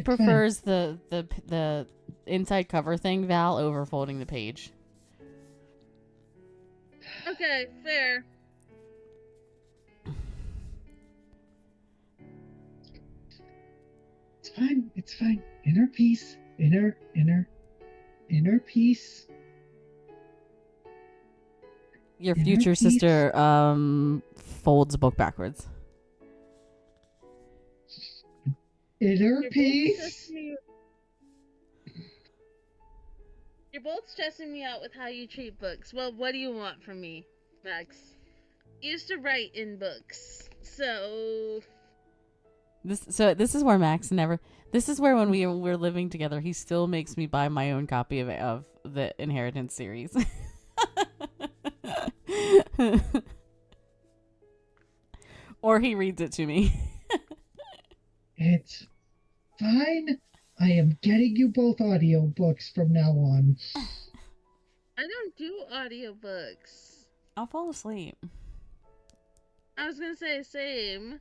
prefers the inside cover thing, Val, over folding the page.
Okay, fair.
It's fine. It's fine. Inner peace. Inner peace.
Your future sister folds a book backwards.
Inner peace.
You're both stressing me out with how you treat books. Well, what do you want from me, Max? I used to write in books, so...
This is where Max never... This is where when we were living together, he still makes me buy my own copy of the Inheritance series. Or he reads it to me.
It's fine. I am getting you both audiobooks from now on.
I don't do audiobooks.
I'll fall asleep.
I was gonna say same.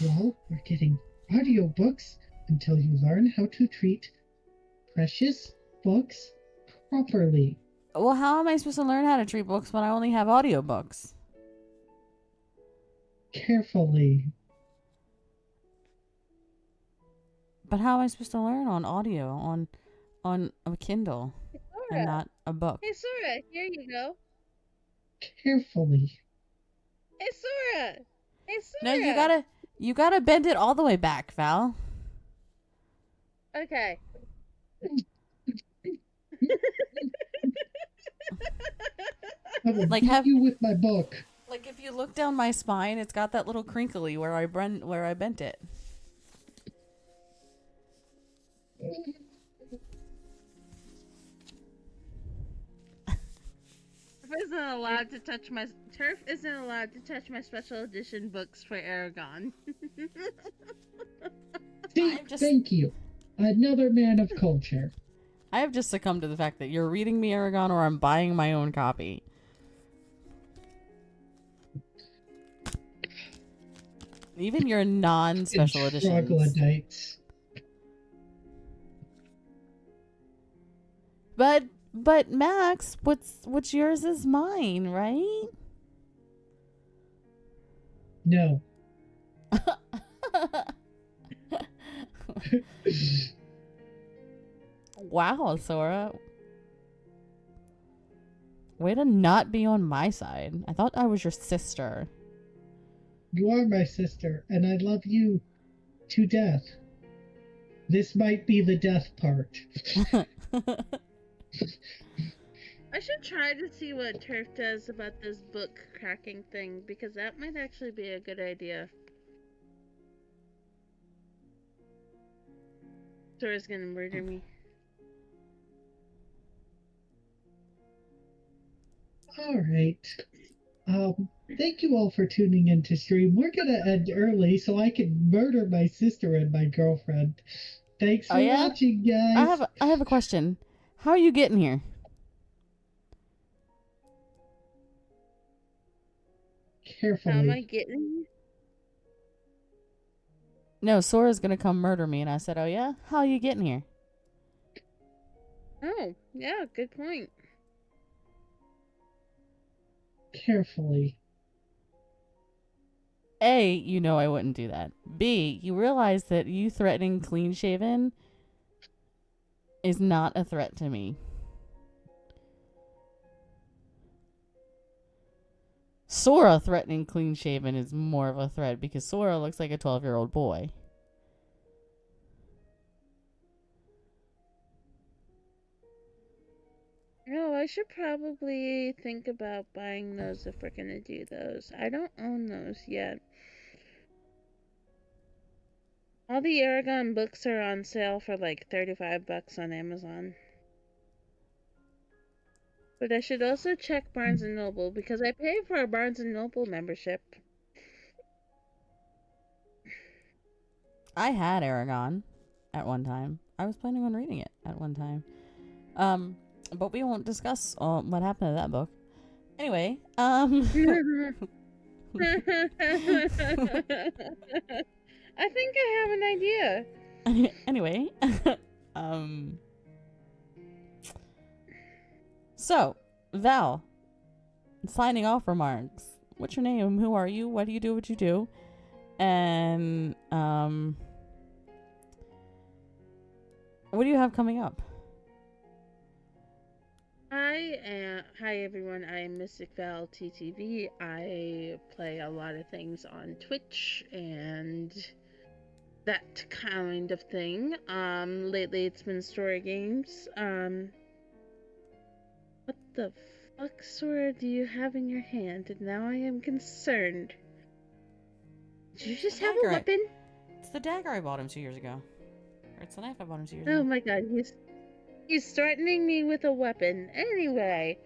Well, we're getting audiobooks until you learn how to treat precious books properly.
Well, how am I supposed to learn how to treat books when I only have audiobooks?
Carefully.
But how am I supposed to learn on audio on a Kindle and
Sora.
not a book?
Hey Sora, here you go.
Carefully.
Hey Sora. Hey Sora.
No, you gotta bend it all the way back, Val.
Okay.
I will
Like,
beat you with my book.
Like if you look down my spine, it's got that little crinkly where I bent it.
Turf isn't allowed to touch my special edition books for Aragon.
See, thank you. Another man of culture.
I have just succumbed to the fact that you're reading me Aragon or I'm buying my own copy. Even your non-special editions.
Troglodytes.
But Max, what's yours is mine, right?
No.
Wow, Sora. Way to not be on my side. I thought I was your sister.
You are my sister, and I love you to death. This might be the death part.
I should try to see what Turf does about this book cracking thing, because that might actually be a good idea. Sora's gonna murder me.
Alright. Thank you all for tuning in to stream. We're gonna end early so I can murder my sister and my girlfriend. Thanks for watching, guys.
I have a question. How are you getting here?
Carefully.
How am I getting?
No, Sora's gonna come murder me, and I said, "Oh yeah, how are you getting here?"
Oh, yeah, good point.
Carefully.
A, you know I wouldn't do that. B, you realize that you threatening clean shaven is not a threat to me. Sora threatening clean shaven is more of a threat because Sora looks like a 12-year-old boy.
No, I should probably think about buying those if we're gonna do those. I don't own those yet. All the Aragon books are on sale for like $35 on Amazon. But I should also check Barnes & Noble because I pay for a Barnes & Noble membership.
I had Aragon at one time. I was planning on reading it at one time. But we won't discuss what happened to that book. Anyway,
I think I have an idea.
Anyway, so Val, signing off remarks. What's your name? Who are you? Why do you do what you do? And what do you have coming up?
Hi everyone, I am Mystic Val TTV. I play a lot of things on Twitch and that kind of thing. Lately it's been story games. What the fuck, Sora, do you have in your hand? And now I am concerned. Did you just
The
have a
dagger.
weapon?
It's the dagger I bought him 2 years ago. Or it's the knife I bought him 2 years
Oh
ago.
my god, he's threatening me with a weapon. Anyway,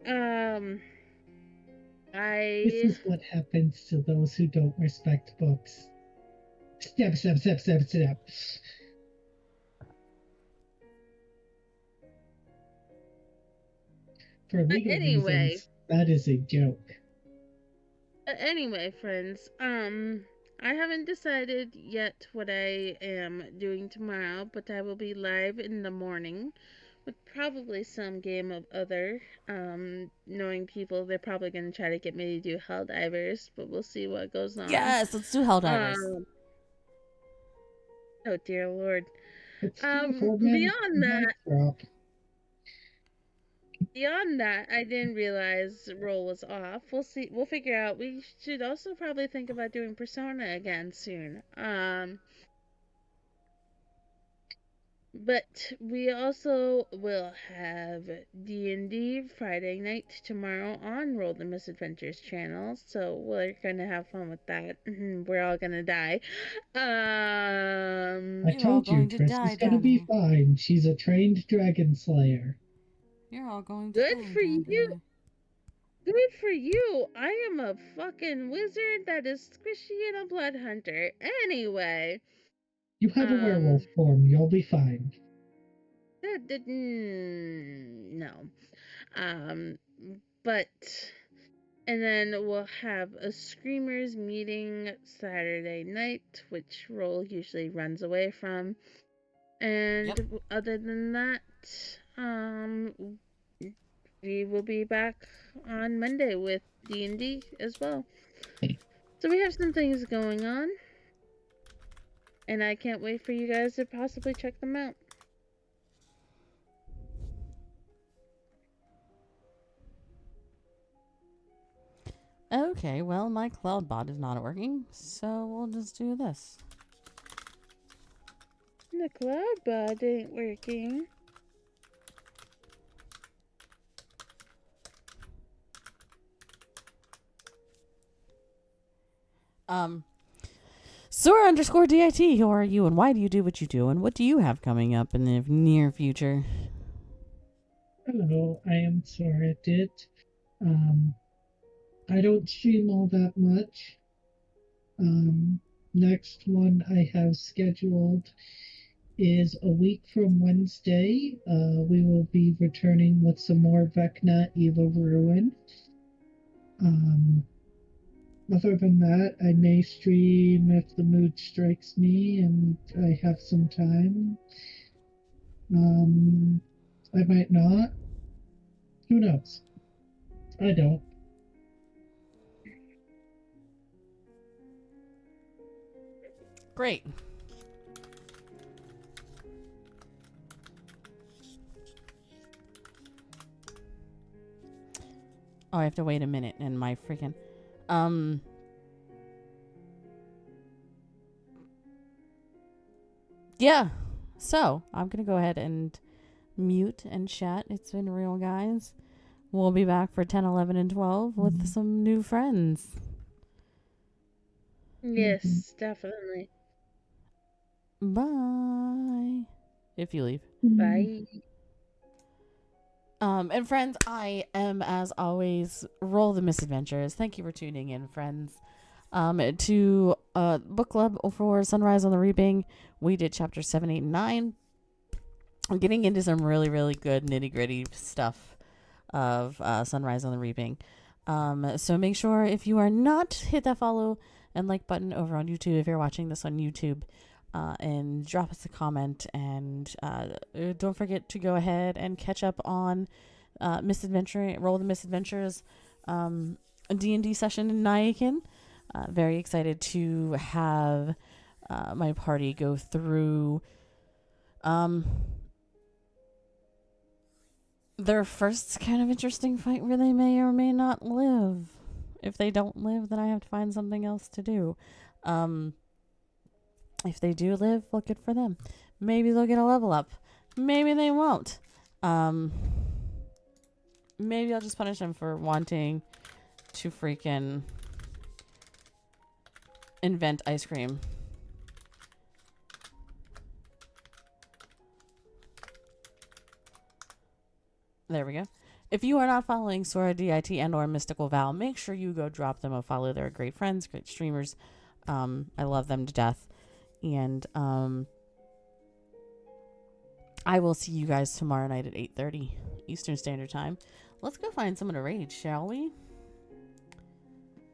This
I
is what happens to those who don't respect books. Stab, stab, stab, stab, stab. For legal
anyway.
reasons, that is a joke.
Anyway, friends, I haven't decided yet what I am doing tomorrow, but I will be live in the morning with probably some game of other. Knowing people, they're probably going to try to get me to do Helldivers, but we'll see what goes on.
Yes, let's do Helldivers.
Oh dear lord.
Let's do a 4-man
Beyond that, I didn't realize roll was off. We'll see. We'll figure out. We should also probably think about doing Persona again soon. But we also will have D&D Friday night tomorrow on Roll the Misadventures channel. So we're gonna have fun with that. We're all gonna die.
I told you, Tristan's gonna be fine. She's a trained dragon slayer.
You're all going to die.
Good for you. Good for you. I am a fucking wizard that is squishy and a blood hunter. Anyway.
You have a werewolf form. You'll be fine.
No. But... And then we'll have a Screamers meeting Saturday night, which Roll usually runs away from. And other than that, we will be back on Monday with D&D as well. So we have some things going on. And I can't wait for you guys to possibly check them out.
Okay, well, my cloud bot is not working, so we'll just do this.
The cloud bot ain't working.
Sora_DIT, who are you and why do you do what you do and what do you have coming up in the near future?
Hello, I am Soradit. I don't stream all that much. Next one I have scheduled is a week from Wednesday. We will be returning with some more Vecna Eve of Ruin. Other than that, I may stream if the mood strikes me and I have some time. I might not. Who knows? I don't.
Great. Oh, I have to wait a minute and my freaking... Yeah. So, I'm going to go ahead and mute and chat. It's been real, guys. We'll be back for 10, 11, and 12 with some new friends.
Yes, definitely.
Bye. If you leave.
Bye.
And friends, I am, as always, Roll the Misadventures. Thank you for tuning in, friends. To book club for Sunrise on the Reaping. We did chapter 7, 8, and 9. I'm getting into some really, really good nitty-gritty stuff of Sunrise on the Reaping. So make sure, if you are not, hit that follow and like button over on YouTube if you're watching this on YouTube. And drop us a comment, and don't forget to go ahead and catch up on Roll the Misadventures D&D session in Nyakin. Very excited to have my party go through their first kind of interesting fight where they may or may not live. If they don't live, then I have to find something else to do. If they do live, well, good for them. Maybe they'll get a level up. Maybe they won't. Maybe I'll just punish them for wanting to freaking invent ice cream. There we go. If you are not following Sora DIT and or Mystical Val, make sure you go drop them a follow. They're great friends, great streamers. I love them to death. And I will see you guys tomorrow night at 8:30 Eastern Standard Time. Let's go find someone to raid, shall we?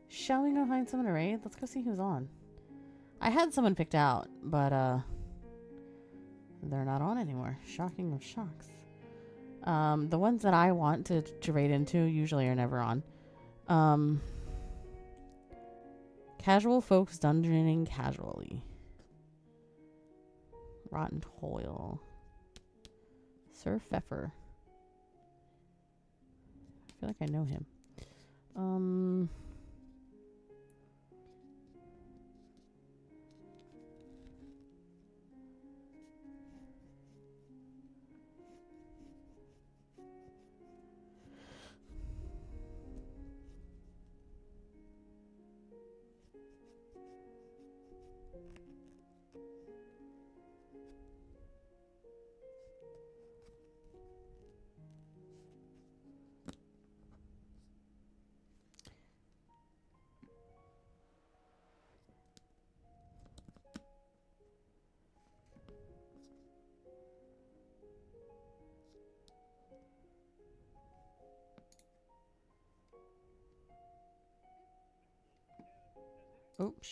Shall we go find someone to raid? Let's go see who's on. I had someone picked out, but they're not on anymore. Shocking of shocks. The ones that I want to raid into usually are never on. Casual folks dungeoning casually. Rotten Toil. Sir Pfeffer. I feel like I know him. Oops.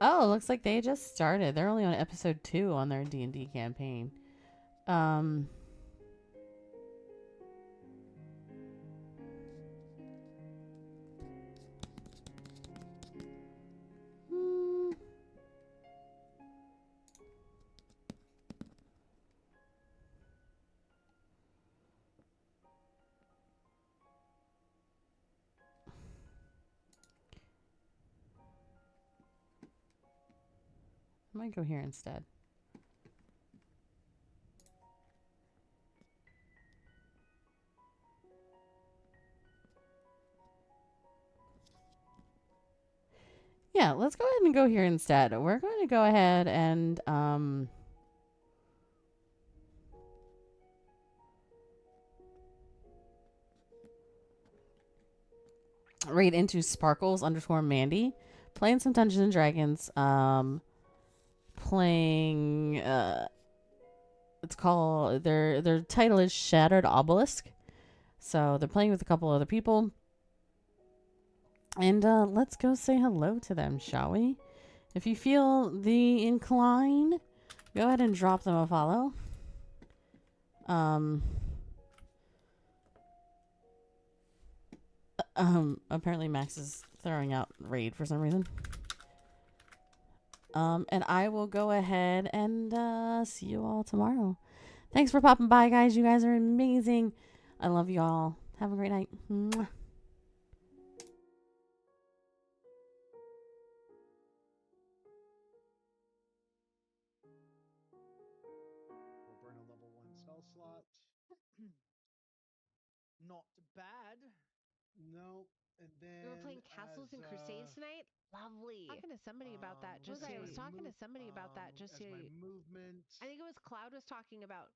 Oh, looks like they just started. They're only on episode 2 on their D&D campaign. Hmm. I might go here instead. Yeah, let's go ahead and go here instead. We're going to go ahead and raid into Sparkles _ Mandy, playing some Dungeons and Dragons. Playing it's called their title is Shattered Obelisk. So they're playing with a couple other people. And let's go say hello to them, shall we? If you feel the incline, go ahead and drop them a follow. Apparently Max is throwing out raid for some reason. And I will go ahead and see you all tomorrow. Thanks for popping by, guys. You guys are amazing. I love you all. Have a great night. Mwah.
We'll burn a level 1 spell slot. Not bad. No. And then
We were playing Castles and Crusades tonight. Lovely.
Talking to somebody about that just
I was
yesterday.
talking to somebody about that just
as my
yesterday.
movement.
I think it was Cloud was talking about